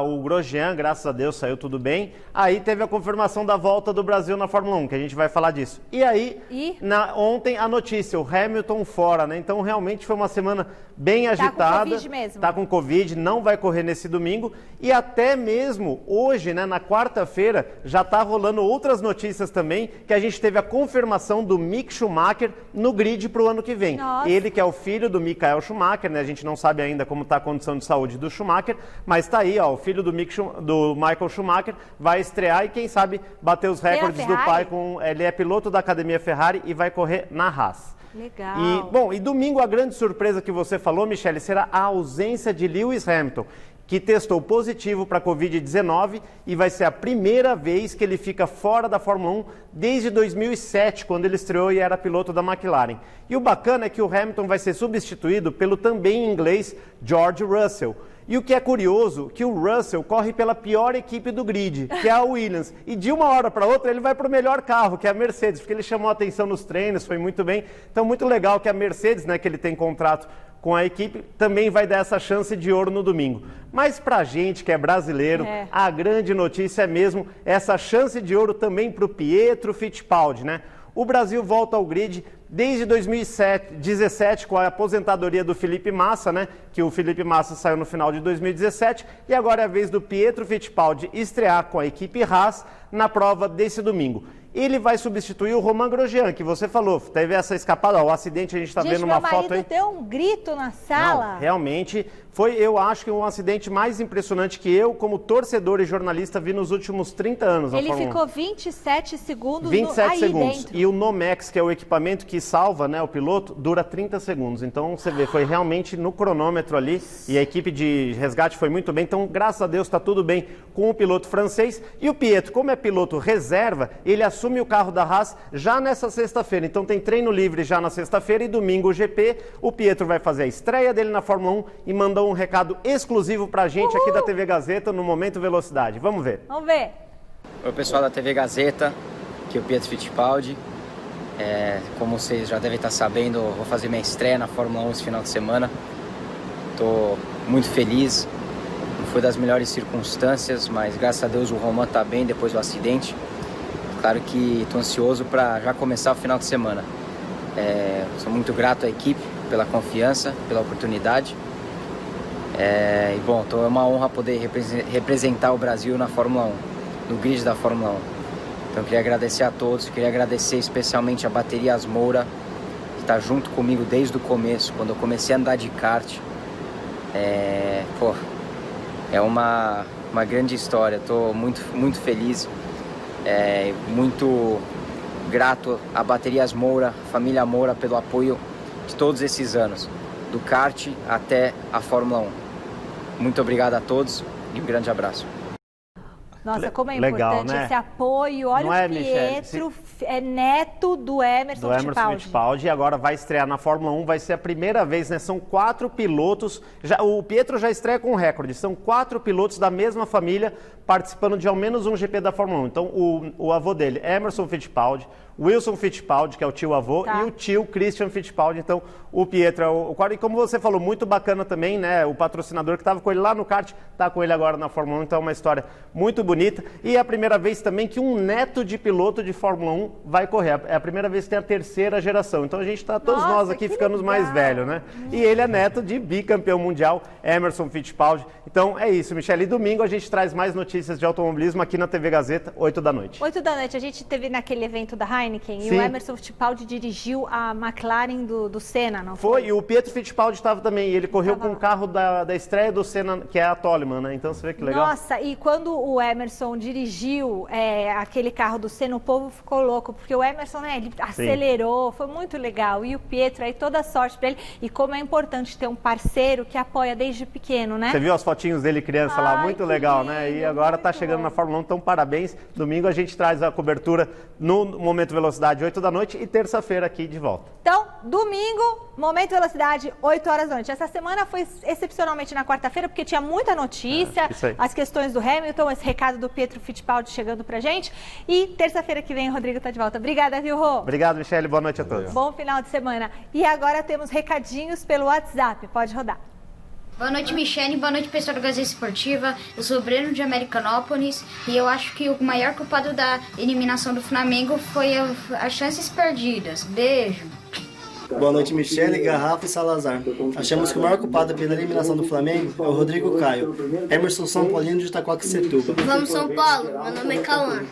o Grosjean, graças a Deus, saiu tudo bem. Aí teve a confirmação da volta do Brasil na Fórmula 1, que a gente vai falar disso. E aí, ontem a notícia, o Hamilton fora, né? Então, realmente foi uma semana bem agitada. Tá com Covid mesmo. Tá com Covid, não vai correr nesse domingo. E até mesmo hoje, né, na quarta-feira, já tá rolando outras notícias também, que a gente teve a confirmação do Mick Schumacher no grid para o ano que vem. Nossa. Ele que é o filho do Michael Schumacher, né? A gente não sabe ainda como está a condição de saúde do Schumacher, mas está aí, ó, o filho do Michael Schumacher vai estrear e quem sabe bater os recordes do pai ele é piloto da Academia Ferrari e vai correr na Haas. Legal. E domingo a grande surpresa que você falou, Michele, será a ausência de Lewis Hamilton, que testou positivo para a Covid-19 e vai ser a primeira vez que ele fica fora da Fórmula 1 desde 2007, quando ele estreou e era piloto da McLaren. E o bacana é que o Hamilton vai ser substituído pelo também inglês George Russell. E o que é curioso, que o Russell corre pela pior equipe do grid, que é a Williams. E de uma hora para outra ele vai para o melhor carro, que é a Mercedes, porque ele chamou a atenção nos treinos, foi muito bem. Então, muito legal que a Mercedes, né, que ele tem contrato com a equipe, também vai dar essa chance de ouro no domingo. Mas pra gente que é brasileiro, a grande notícia é mesmo essa chance de ouro também para o Pietro Fittipaldi, né? O Brasil volta ao grid desde 2017 com a aposentadoria do Felipe Massa, né? Que o Felipe Massa saiu no final de 2017 e agora é a vez do Pietro Fittipaldi estrear com a equipe Haas na prova desse domingo. Ele vai substituir o Romain Grosjean, que você falou, teve essa escapada, o acidente a gente está vendo uma foto aí. Deu um grito na sala. Não, realmente foi, eu acho que um acidente mais impressionante que eu, como torcedor e jornalista, vi nos últimos 30 anos na Fórmula 1. Ele ficou 27 segundos 27 segundos. Dentro. E o Nomex, que é o equipamento que salva, né, o piloto, dura 30 segundos. Então, você vê, foi realmente no cronômetro ali e a equipe de resgate foi muito bem. Então, graças a Deus, está tudo bem com o piloto francês. E o Pietro, como é piloto reserva, ele assume o carro da Haas já nessa sexta-feira. Então, tem treino livre já na sexta-feira e domingo o GP. O Pietro vai fazer a estreia dele na Fórmula 1 e mandou um recado exclusivo pra gente aqui da TV Gazeta no Momento Velocidade. Vamos ver. Vamos ver. Oi, pessoal da TV Gazeta, aqui é o Pietro Fittipaldi. Como vocês já devem estar sabendo, eu vou fazer minha estreia na Fórmula 1 esse final de semana. Estou muito feliz. Não foi das melhores circunstâncias, mas graças a Deus o Romain está bem depois do acidente. Claro que estou ansioso para já começar o final de semana. Sou muito grato à equipe pela confiança, pela oportunidade. É uma honra poder representar o Brasil na Fórmula 1, no grid da Fórmula 1. Então queria agradecer a todos, queria agradecer especialmente a Baterias Moura, que está junto comigo desde o começo, quando eu comecei a andar de kart. É uma grande história, estou muito, muito feliz, muito grato a Baterias Moura, família Moura, pelo apoio de todos esses anos, do kart até a Fórmula 1. Muito obrigado a todos e um grande abraço. Nossa, como é legal, importante, né? Esse apoio. Olha, o Pietro é neto do Emerson Fittipaldi. E agora vai estrear na Fórmula 1, vai ser a primeira vez, né? São 4 pilotos, o Pietro já estreia com recorde, são 4 pilotos da mesma família participando de ao menos um GP da Fórmula 1. Então, o avô dele, Emerson Fittipaldi, Wilson Fittipaldi, que é o tio-avô, e o tio Christian Fittipaldi. Então, o Pietro é o quarto. E como você falou, muito bacana também, né? O patrocinador que estava com ele lá no kart, está com ele agora na Fórmula 1. Então, é uma história muito bonita. E é a primeira vez também que um neto de piloto de Fórmula 1 vai correr. É a primeira vez que tem a terceira geração. Então, a gente está, todos nós aqui ficando mais velhos, né? E ele é neto de bicampeão mundial, Emerson Fittipaldi. Então, é isso, Michele. E domingo a gente traz mais notícias de automobilismo aqui na TV Gazeta, 8 da noite. 8 da noite. A gente teve naquele evento da Heineken. Sim. E o Emerson Fittipaldi dirigiu a McLaren do Senna, não foi? E o Pietro Fittipaldi estava também. Ele correu com o carro da estreia do Senna, que é a Toleman, né? Então você vê que legal. Nossa, e quando o Emerson dirigiu aquele carro do Senna, o povo ficou louco, porque o Emerson, né, ele acelerou, foi muito legal. E o Pietro, aí toda sorte para ele. E como é importante ter um parceiro que apoia desde pequeno, né? Você viu as fotinhos dele criança lá? Muito legal, lindo, né? E agora tá chegando na Fórmula 1, então parabéns. Domingo a gente traz a cobertura no Momento Momento Velocidade, 8 da noite e terça-feira aqui de volta. Então, domingo, Momento Velocidade, 8 horas da noite. Essa semana foi excepcionalmente na quarta-feira, porque tinha muita notícia, as questões do Hamilton, esse recado do Pietro Fittipaldi chegando pra gente. E terça-feira que vem o Rodrigo tá de volta. Obrigada, viu, Rô? Obrigado, Michele. Boa noite a todos. Bom final de semana. E agora temos recadinhos pelo WhatsApp. Pode rodar. Boa noite, Michele. Boa noite, pessoal da Gazeta Esportiva. Eu sou o Breno de Americanópolis e eu acho que o maior culpado da eliminação do Flamengo foi as chances perdidas. Beijo. Boa noite, Michele, Garrafa e Salazar. Achamos que o maior culpado pela eliminação do Flamengo é o Rodrigo Caio. Emerson São Paulino de Itaquaquecetuba. Vamos, São Paulo. Meu nome é Cauã.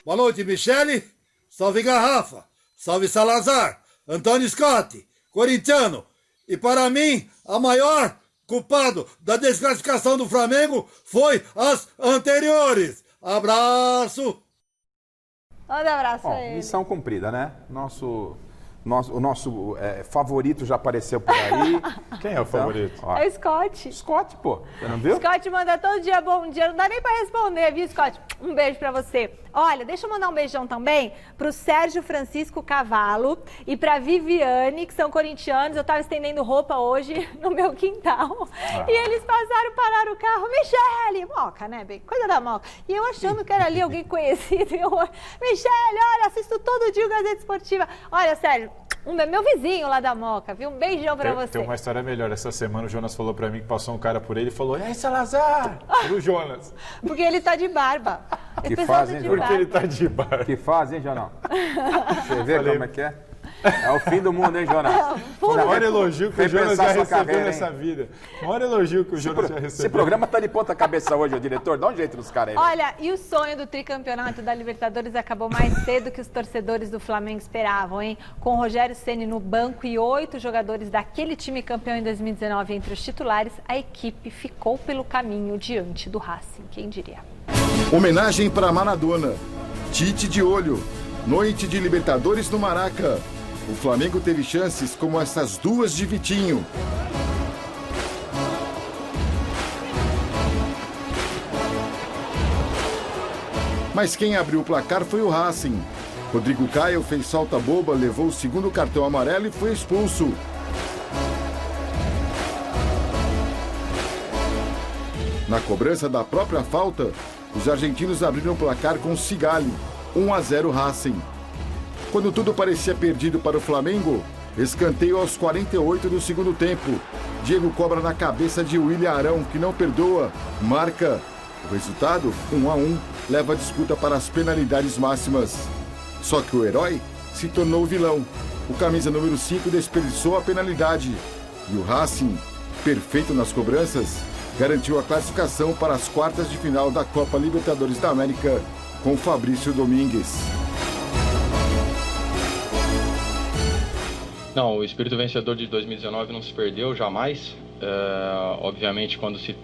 Boa noite, Michele. Salve, Garrafa. Salve, Salazar. Antônio Scott, corintiano. E para mim, a maior culpado da desclassificação do Flamengo foi as anteriores. Abraço! Manda abraço aí. Missão cumprida, né? O nosso favorito já apareceu por aí. Quem é o favorito? Ó. É o Scott. Scott, pô. Você não viu? Scott manda todo dia bom dia. Não dá nem pra responder, viu, Scott? Um beijo pra você. Olha, deixa eu mandar um beijão também pro Sérgio Francisco Cavalo e pra Viviane, que são corintianos. Eu tava estendendo roupa hoje no meu quintal. E eles pararam o carro. Michele! Moca, né, bem? Coisa da Moca. E eu achando que era ali alguém conhecido. Michele, olha, assisto todo dia o Gazeta Esportiva. Olha, Sérgio, meu vizinho lá da Moca, viu? Um beijão pra você. Tem uma história melhor. Essa semana o Jonas falou pra mim que passou um cara por ele e falou: "Ei, Salazar!" Pro Jonas. Porque ele tá de barba. Que fazem, Porque ele tá de barba. Que fazem, Jonão? Você vê como é que é? É o fim do mundo, hein, Jonas? O maior elogio que o Jonas já recebeu nessa vida. O maior elogio que o Jonas já recebeu. Esse programa tá de ponta cabeça hoje, o diretor. Dá um jeito nos caras aí. Olha, e o sonho do tricampeonato da Libertadores acabou mais cedo que os torcedores do Flamengo esperavam, hein? Com o Rogério Ceni no banco e 8 jogadores daquele time campeão em 2019 entre os titulares, a equipe ficou pelo caminho diante do Racing. Quem diria? Homenagem para Maradona. Tite de olho. Noite de Libertadores no Maraca. O Flamengo teve chances como essas duas de Vitinho. Mas quem abriu o placar foi o Racing. Rodrigo Caio fez falta boba, levou o segundo cartão amarelo e foi expulso. Na cobrança da própria falta, os argentinos abriram o placar com Sigali, 1-0 Racing. Quando tudo parecia perdido para o Flamengo, escanteio aos 48 do segundo tempo. Diego cobra na cabeça de William Arão, que não perdoa, marca. O resultado, 1-1, leva a disputa para as penalidades máximas. Só que o herói se tornou o vilão. O camisa número 5 desperdiçou a penalidade. E o Racing, perfeito nas cobranças, garantiu a classificação para as quartas de final da Copa Libertadores da América com Fabrício Domingues. Não, o espírito vencedor de 2019 não se perdeu jamais. Obviamente, quando se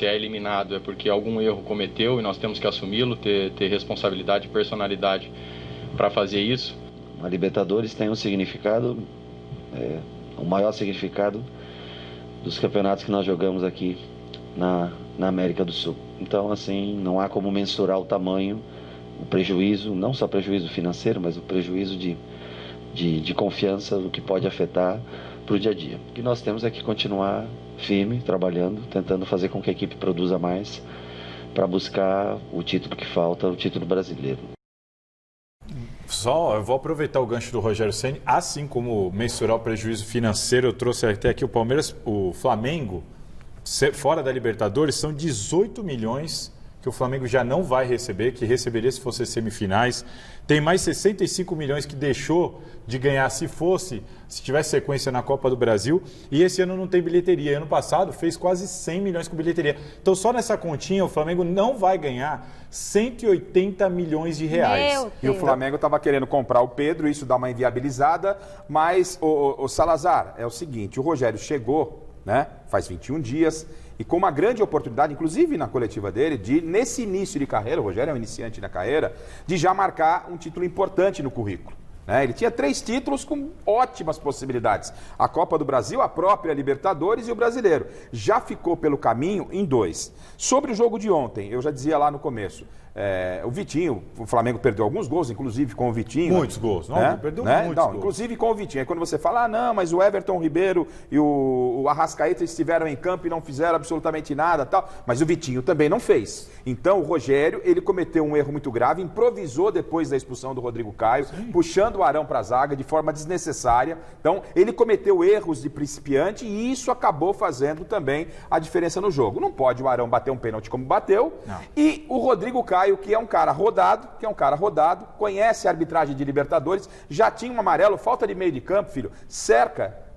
é eliminado é porque algum erro cometeu e nós temos que assumi-lo, ter responsabilidade e personalidade para fazer isso. A Libertadores tem um significado, o maior significado dos campeonatos que nós jogamos aqui na América do Sul. Então, assim, não há como mensurar o tamanho, o prejuízo, não só prejuízo financeiro, mas o prejuízo de confiança, o que pode afetar para o dia a dia. O que nós temos é que continuar firme, trabalhando, tentando fazer com que a equipe produza mais para buscar o título que falta, o título brasileiro. Eu vou aproveitar o gancho do Rogério Ceni, assim como mensurar o prejuízo financeiro, eu trouxe até aqui o Flamengo, fora da Libertadores, são 18 milhões que o Flamengo já não vai receber, que receberia se fosse semifinais. Tem mais 65 milhões que deixou de ganhar se tivesse sequência na Copa do Brasil. E esse ano não tem bilheteria. Ano passado fez quase 100 milhões com bilheteria. Então só nessa continha o Flamengo não vai ganhar 180 milhões de reais. E o Flamengo estava querendo comprar o Pedro, isso dá uma inviabilizada. Mas, o Salazar, é o seguinte, o Rogério chegou, né, faz 21 dias... E com uma grande oportunidade, inclusive na coletiva dele, de, nesse início de carreira, o Rogério é um iniciante na carreira, de já marcar um título importante no currículo. Né? Ele tinha 3 títulos com ótimas possibilidades. A Copa do Brasil, a própria Libertadores e o Brasileiro. Já ficou pelo caminho em 2. Sobre o jogo de ontem, eu já dizia lá no começo, O Vitinho, o Flamengo perdeu alguns gols, inclusive com o Vitinho. Muitos gols, perdeu muitos gols. Inclusive com o Vitinho. Aí quando você fala, não, mas o Everton Ribeiro e o Arrascaeta estiveram em campo e não fizeram absolutamente nada, tal. Mas o Vitinho também não fez. Então o Rogério, ele cometeu um erro muito grave, improvisou depois da expulsão do Rodrigo Caio, puxando o Arão para a zaga de forma desnecessária. Então ele cometeu erros de principiante e isso acabou fazendo também a diferença no jogo. Não pode o Arão bater um pênalti como bateu. Não. E o Rodrigo Caio, que é um cara rodado, conhece a arbitragem de Libertadores, já tinha um amarelo, falta de meio de campo, filho, cerca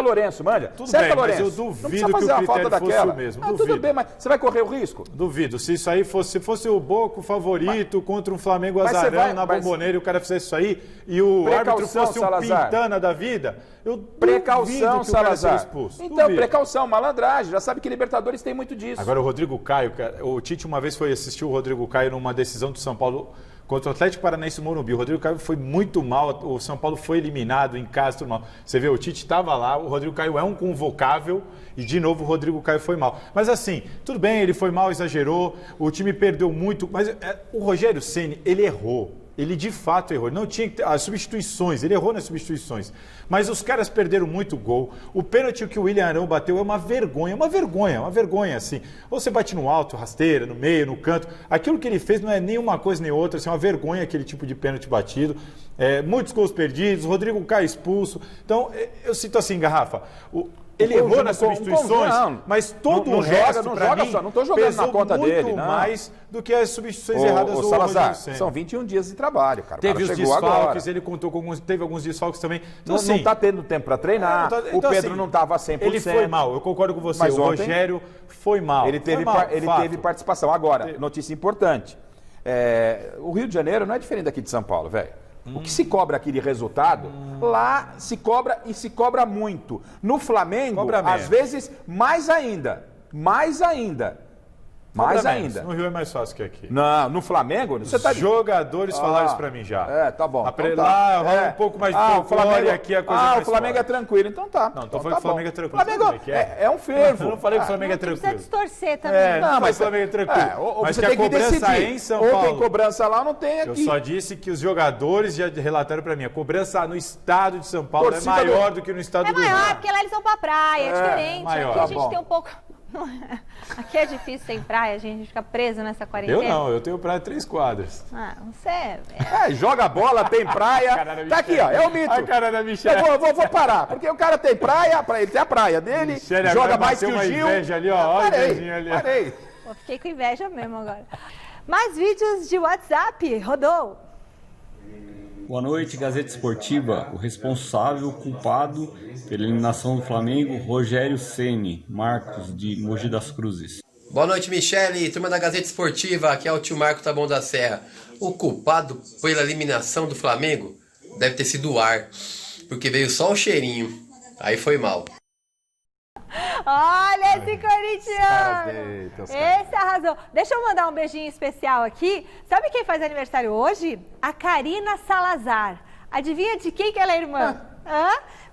Lourenço, manja. Tudo cerca bem, Lourenço. mas eu duvido que o critério fosse o mesmo. Tudo bem, mas você vai correr o risco? Duvido. Se isso aí fosse o Boca favorito contra um Flamengo azarão na Bomboneira e o cara fizesse isso aí e o árbitro fosse um Pintana da vida, eu precaução, que o cara seria Salazar. expulso. Então, precaução, malandragem. Já sabe que Libertadores tem muito disso. Agora o Rodrigo Caio, o Tite uma vez foi assistir o Rodrigo Caio numa decisão do São Paulo contra o Atlético Paranaense no Morumbi. O Rodrigo Caio foi muito mal, o São Paulo foi eliminado em casa, tudo mal. Você vê, o Tite estava lá, o Rodrigo Caio é um convocável e, de novo, o Rodrigo Caio foi mal. Mas assim, tudo bem, ele foi mal, exagerou, o time perdeu muito, mas o Rogério Ceni, ele errou. Ele de fato errou. Ele não tinha as substituições, ele errou nas substituições. Mas os caras perderam muito gol. O pênalti que o William Arão bateu é uma vergonha, assim. Ou você bate no alto, rasteira, no meio, no canto. Aquilo que ele fez não é nem uma coisa nem outra, assim, é uma vergonha aquele tipo de pênalti batido. Muitos gols perdidos, Rodrigo Caio expulso. Então, eu cito assim, Garrafa, ele errou nas substituições, mas todo o resto, para mim, não estou jogando na conta dele, muito mais do que as substituições erradas do Salazar. São 21 dias de trabalho, cara. Teve os desfalques, ele contou teve alguns desfalques também. Então, não está tendo tempo para treinar, o Pedro não estava 100%. Ele foi mal, eu concordo com você, o Rogério foi mal. Ele teve participação. Agora, notícia importante, o Rio de Janeiro não é diferente daqui de São Paulo, velho. O que se cobra aqui de resultado, lá se cobra e se cobra muito. No Flamengo, às vezes, mais ainda. No Rio é mais fácil que aqui. Não, no Flamengo... Você tá... Jogadores falaram isso pra mim já. Tá bom. Lá rola um pouco mais de folclore, aqui a coisa mais o Flamengo é tranquilo, então tá. Não, então foi que o Flamengo é tranquilo. Flamengo é um fervo. Eu não falei que o Flamengo é tranquilo. Precisa distorcer também. Não, mas o Flamengo é tranquilo. Mas você tem que decidir. Em São Paulo, ou tem cobrança lá ou não tem aqui. Eu só disse que os jogadores já relataram pra mim. A cobrança no estado de São Paulo é maior do que no estado do Rio. É maior, porque lá eles vão pra praia, é diferente. Maior. Aqui a gente tem um pouco... Aqui é difícil sem praia, a gente fica preso nessa quarentena. Eu não, eu tenho praia 3 quadras. Você joga bola, tem praia. Tá aqui, ó, é o mito. A cara da Michele. Eu vou parar, porque o cara tem praia, ele tem a praia dele, Michele, joga mais que o Gil. Inveja ali, ó, Parei. Pô, fiquei com inveja mesmo agora. Mais vídeos de WhatsApp, rodou. Boa noite, Gazeta Esportiva. O responsável, culpado pela eliminação do Flamengo, Rogério Ceni, Marcos, de Mogi das Cruzes. Boa noite, Michele, turma da Gazeta Esportiva. Aqui é o tio Marco Taboão da Serra. O culpado pela eliminação do Flamengo deve ter sido o ar, porque veio só o cheirinho. Aí foi mal. Olha esse corintiano! Esse arrasou. Deixa eu mandar um beijinho especial aqui. Sabe quem faz aniversário hoje? A Karina Salazar. Adivinha de quem que ela é irmã?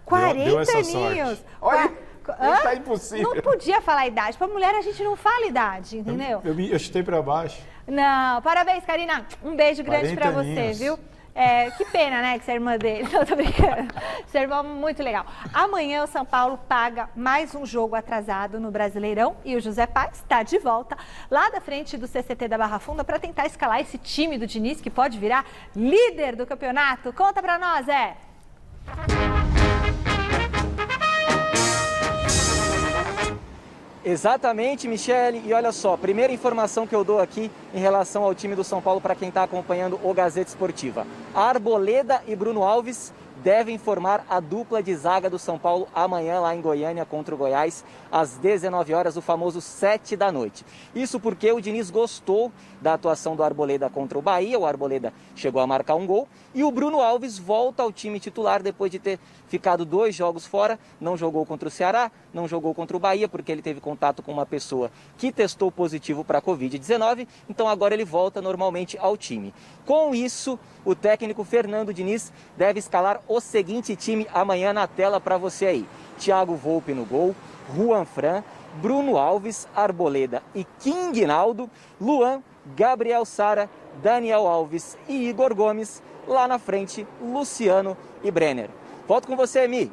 40 aninhos. Olha, tá impossível. Não podia falar a idade. Pra mulher a gente não fala a idade, entendeu? Eu chutei pra baixo. Não, parabéns, Karina. Um beijo grande pra você, viu? Que pena, né, que você é irmã dele. Não, tô brincando. Você é irmã muito legal. Amanhã o São Paulo paga mais um jogo atrasado no Brasileirão e o José Paz está de volta lá da frente do CCT da Barra Funda para tentar escalar esse time do Diniz que pode virar líder do campeonato. Conta pra nós, Exatamente, Michele. E olha só, primeira informação que eu dou aqui em relação ao time do São Paulo para quem está acompanhando o Gazeta Esportiva. Arboleda e Bruno Alves devem formar a dupla de zaga do São Paulo amanhã lá em Goiânia contra o Goiás, às 19 horas, o famoso 7 da noite. Isso porque o Diniz gostou da atuação do Arboleda contra o Bahia, o Arboleda chegou a marcar um gol, e o Bruno Alves volta ao time titular depois de ter ficado 2 jogos fora, não jogou contra o Ceará, não jogou contra o Bahia, porque ele teve contato com uma pessoa que testou positivo para a Covid-19, então agora ele volta normalmente ao time. Com isso, o técnico Fernando Diniz deve escalar o seguinte time amanhã na tela para você aí. Thiago Volpe no gol, Juan Fran, Bruno Alves, Arboleda e King Naldo, Luan, Gabriel Sara, Daniel Alves e Igor Gomes. Lá na frente, Luciano e Brenner. Volto com você, Mi.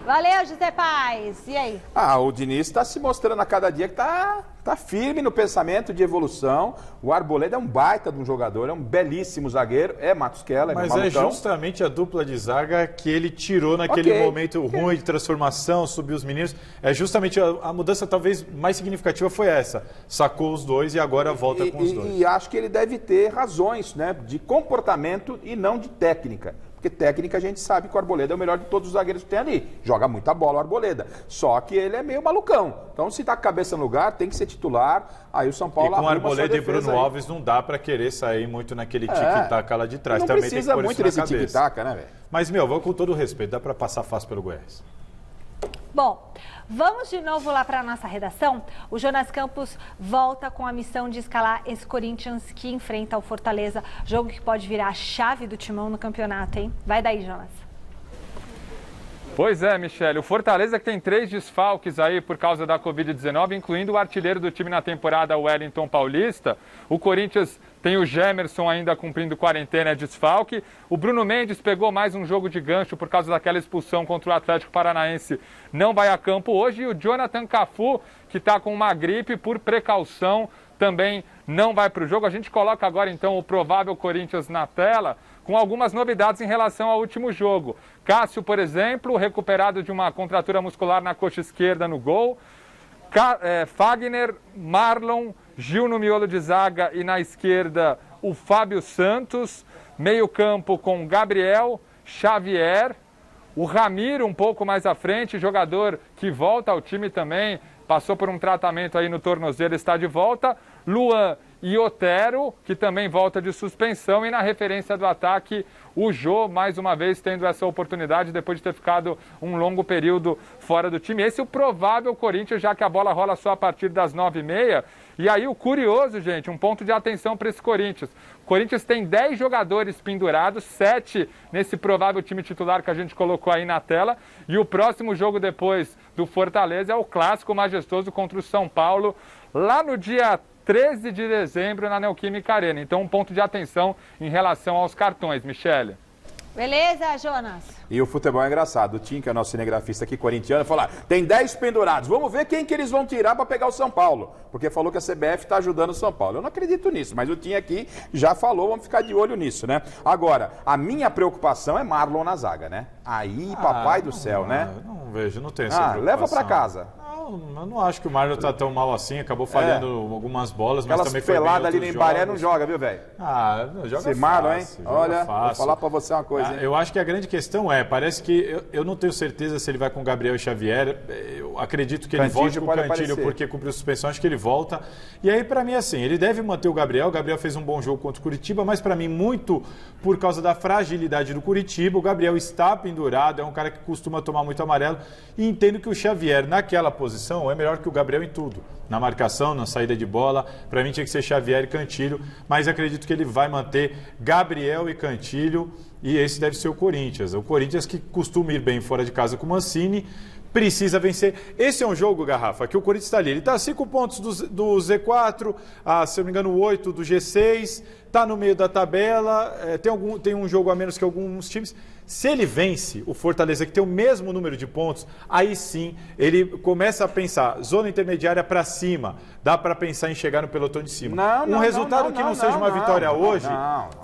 Valeu, José Paz. E aí? O Diniz está se mostrando a cada dia que tá firme no pensamento de evolução. O Arboleda é um baita de um jogador, é um belíssimo zagueiro, é Matos Keller, mas é justamente a dupla de zaga que ele tirou naquele momento ruim de transformação, subiu os meninos. É justamente a mudança talvez mais significativa foi essa. Sacou os dois e agora volta com os dois. E acho que ele deve ter razões, né, de comportamento e não de técnica. Porque técnica a gente sabe que o Arboleda é o melhor de todos os zagueiros que tem ali. Joga muita bola o Arboleda. Só que ele é meio malucão. Então, se tá com a cabeça no lugar, tem que ser titular. Aí o São Paulo arruma. E com o Arboleda e Bruno Alves não dá para querer sair muito naquele tic-tac lá de trás. Não também precisa tem que pôr muito isso na desse cabeça. tic-tac, né, velho? Mas, vou com todo o respeito. Dá para passar fácil pelo Goiás. Bom, vamos de novo lá para a nossa redação. O Jonas Campos volta com a missão de escalar esse Corinthians que enfrenta o Fortaleza. Jogo que pode virar a chave do timão no campeonato, hein? Vai daí, Jonas. Pois é, Michele. O Fortaleza que tem 3 desfalques aí por causa da Covid-19, incluindo o artilheiro do time na temporada, o Wellington Paulista. O Corinthians tem o Gemerson ainda cumprindo quarentena, desfalque. O Bruno Mendes pegou mais um jogo de gancho por causa daquela expulsão contra o Atlético Paranaense. Não vai a campo hoje. E o Jonathan Cafu, que está com uma gripe por precaução, também não vai para o jogo. A gente coloca agora, então, o provável Corinthians na tela, com algumas novidades em relação ao último jogo. Cássio, por exemplo, recuperado de uma contratura muscular na coxa esquerda no gol. Fagner, Marlon, Gil no miolo de zaga e na esquerda o Fábio Santos. Meio campo com Gabriel, Xavier, o Ramiro um pouco mais à frente, jogador que volta ao time também, passou por um tratamento aí no tornozelo, está de volta. Luan e Otero, que também volta de suspensão. E na referência do ataque, o Jô, mais uma vez, tendo essa oportunidade depois de ter ficado um longo período fora do time. Esse é o provável Corinthians, já que a bola rola só a partir das 9h30. E aí o curioso, gente, um ponto de atenção para esse Corinthians. O Corinthians tem 10 jogadores pendurados, 7 nesse provável time titular que a gente colocou aí na tela. E o próximo jogo depois do Fortaleza é o clássico majestoso contra o São Paulo, lá no dia 13 de dezembro na Neoquímica Arena. Então, um ponto de atenção em relação aos cartões, Michele. Beleza, Jonas? E o futebol é engraçado. O Tim, que é nosso cinegrafista aqui, corintiano, falou: tem 10 pendurados. Vamos ver quem que eles vão tirar para pegar o São Paulo. Porque falou que a CBF está ajudando o São Paulo. Eu não acredito nisso, mas o Tim aqui já falou, vamos ficar de olho nisso, né? Agora, a minha preocupação é Marlon na zaga, né? Aí, papai do céu, né? Não vejo, não tenho essa preocupação. Leva para casa. Eu não acho que o Marlon tá tão mal assim, acabou falhando algumas bolas, mas também foi bem pelada ali no Embaré não joga, viu, velho? Não joga fácil. Marlon, hein? Olha, vou falar pra você uma coisa, hein? Eu acho que a grande questão parece que eu não tenho certeza se ele vai com o Gabriel e Xavier. Eu acredito que ele volte com o Cantilho porque cumpriu suspensão, acho que ele volta. E aí, pra mim, assim, ele deve manter o Gabriel. O Gabriel fez um bom jogo contra o Curitiba, mas pra mim, muito por causa da fragilidade do Curitiba. O Gabriel está pendurado, é um cara que costuma tomar muito amarelo. E entendo que o Xavier, naquela posição, é melhor que o Gabriel em tudo. Na marcação, na saída de bola. Para mim tinha que ser Xavier e Cantilho, mas acredito que ele vai manter Gabriel e Cantilho, e esse deve ser o Corinthians. O Corinthians que costuma ir bem fora de casa com o Mancini, precisa vencer. Esse é um jogo, Garrafa, que o Corinthians está ali. Ele está a 5 pontos do Z4, se eu não me engano, 8 do G6, está no meio da tabela, tem um jogo a menos que alguns times. Se ele vence o Fortaleza, que tem o mesmo número de pontos, aí sim ele começa a pensar zona intermediária para cima. Dá para pensar em chegar no pelotão de cima. Um resultado que não seja uma vitória hoje,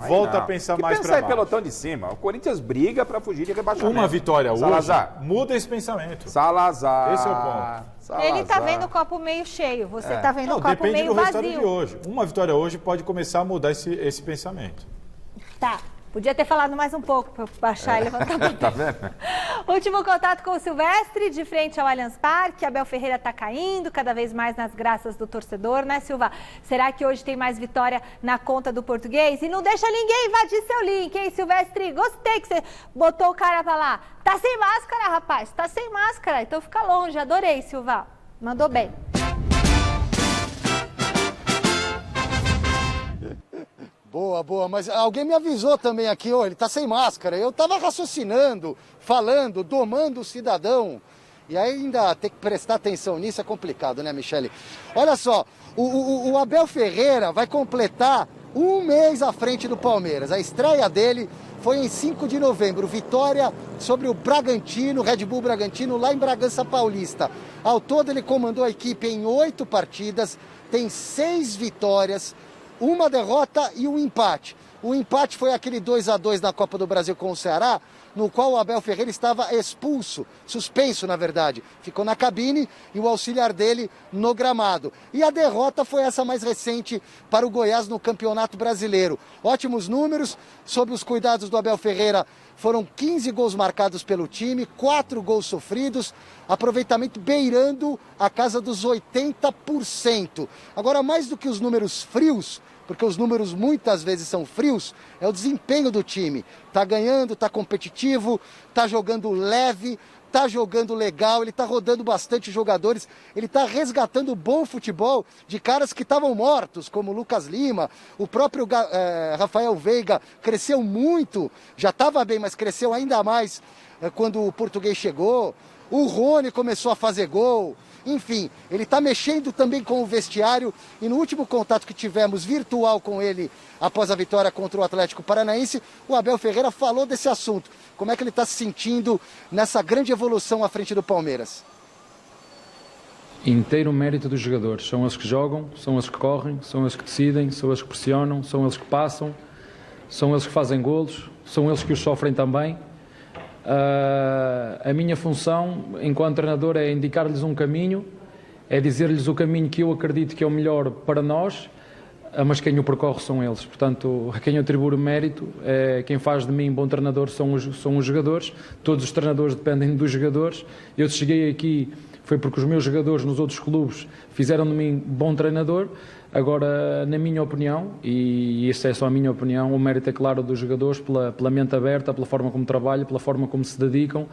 volta a pensar mais para baixo. Pensar em pelotão de cima. O Corinthians briga para fugir de rebaixamento. Uma vitória hoje Salazar muda esse pensamento. Salazar. Esse é o ponto. Salazar. Ele tá vendo o copo meio cheio, você tá vendo o copo meio vazio. Depende do resultado de hoje. Uma vitória hoje pode começar a mudar esse pensamento. Tá. Podia ter falado mais um pouco para eu baixar e levantar o papel. Tá vendo? Último contato com o Silvestre, de frente ao Allianz Parque. Abel Ferreira está caindo cada vez mais nas graças do torcedor, né, Silva? Será que hoje tem mais vitória na conta do português? E não deixa ninguém invadir seu link, hein, Silvestre? Gostei que você botou o cara pra lá. Tá sem máscara, rapaz. Tá sem máscara. Então fica longe. Adorei, Silva. Mandou bem. Boa, boa, mas alguém me avisou também aqui, ele tá sem máscara. Eu tava raciocinando, falando, domando o cidadão. E aí ainda ter que prestar atenção nisso é complicado, né, Michele? Olha só, O Abel Ferreira vai completar um mês à frente do Palmeiras. A estreia dele foi em 5 de novembro, vitória sobre o Bragantino, Red Bull Bragantino, lá em Bragança Paulista. Ao todo ele comandou a equipe em 8 partidas, tem 6 vitórias, 1 derrota e 1 empate. O empate foi aquele 2-2 na Copa do Brasil com o Ceará, no qual o Abel Ferreira estava expulso, suspenso na verdade. Ficou na cabine e o auxiliar dele no gramado. E a derrota foi essa mais recente para o Goiás no Campeonato Brasileiro. Ótimos números, sob os cuidados do Abel Ferreira, foram 15 gols marcados pelo time, 4 gols sofridos, aproveitamento beirando a casa dos 80%. Agora, mais do que os números frios, porque os números muitas vezes são frios, é o desempenho do time. Tá ganhando, tá competitivo, tá jogando leve, tá jogando legal, ele tá rodando bastante jogadores, ele tá resgatando bom futebol de caras que estavam mortos, como o Lucas Lima, o próprio Rafael Veiga cresceu muito, já estava bem, mas cresceu ainda mais quando o português chegou, o Rony começou a fazer gol. Enfim, ele está mexendo também com o vestiário e no último contato que tivemos virtual com ele após a vitória contra o Atlético Paranaense, o Abel Ferreira falou desse assunto. Como é que ele está se sentindo nessa grande evolução à frente do Palmeiras? Inteiro mérito dos jogadores. São eles que jogam, são eles que correm, são eles que decidem, são eles que pressionam, são eles que passam, são eles que fazem golos, são eles que os sofrem também. A minha função enquanto treinador é indicar-lhes um caminho, é dizer-lhes o caminho que eu acredito que é o melhor para nós, mas quem o percorre são eles. Portanto, a quem eu atribuo o mérito, quem faz de mim bom treinador são os jogadores. Todos os treinadores dependem dos jogadores. Eu cheguei aqui foi porque os meus jogadores nos outros clubes fizeram de mim bom treinador. Agora, na minha opinião, e isso é só a minha opinião, o mérito é claro dos jogadores pela mente aberta, pela forma como trabalham, pela forma como se dedicam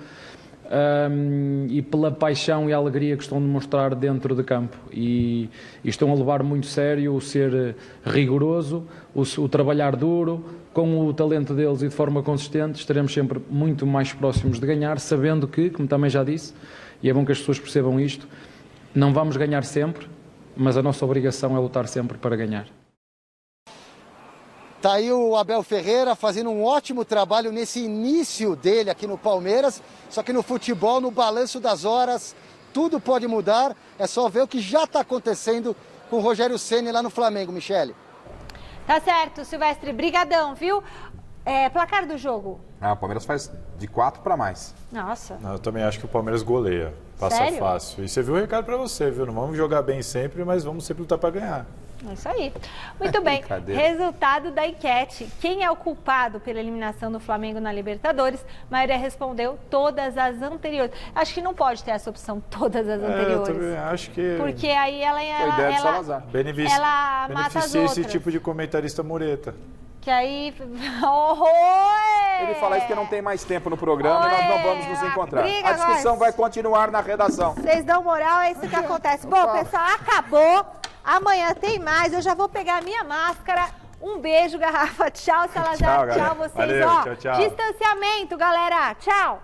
e pela paixão e alegria que estão a demonstrar dentro de campo. E estão a levar muito sério o ser rigoroso, o trabalhar duro, com o talento deles e de forma consistente, estaremos sempre muito mais próximos de ganhar, sabendo que, como também já disse, e é bom que as pessoas percebam isto, não vamos ganhar sempre, mas a nossa obrigação é lutar sempre para ganhar. Tá aí o Abel Ferreira fazendo um ótimo trabalho nesse início dele aqui no Palmeiras, só que no futebol, no balanço das horas, tudo pode mudar, é só ver o que já está acontecendo com o Rogério Ceni lá no Flamengo, Michele. Tá certo, Silvestre, brigadão, viu? Placar do jogo. O Palmeiras faz de 4 para mais. Nossa. Eu também acho que o Palmeiras goleia. Passa Sério? fácil. E você viu o recado para você, viu? Não vamos jogar bem sempre, mas vamos sempre lutar para ganhar. É isso aí. Muito bem. Resultado da enquete. Quem é o culpado pela eliminação do Flamengo na Libertadores? A maioria respondeu todas as anteriores. Acho que não pode ter essa opção, todas as anteriores. Eu também acho que... Porque aí ela mata as outras. Esse tipo de comentarista mureta. Que aí... Ele fala isso que não tem mais tempo no programa e nós não vamos nos encontrar. A discussão vai continuar na redação. Vocês dão moral, é isso que acontece. Bom, pessoal, acabou. Amanhã tem mais. Eu já vou pegar a minha máscara. Um beijo, Garrafa. Tchau, Salazar. Tchau, vocês. Valeu, tchau, tchau. Distanciamento, galera. Tchau.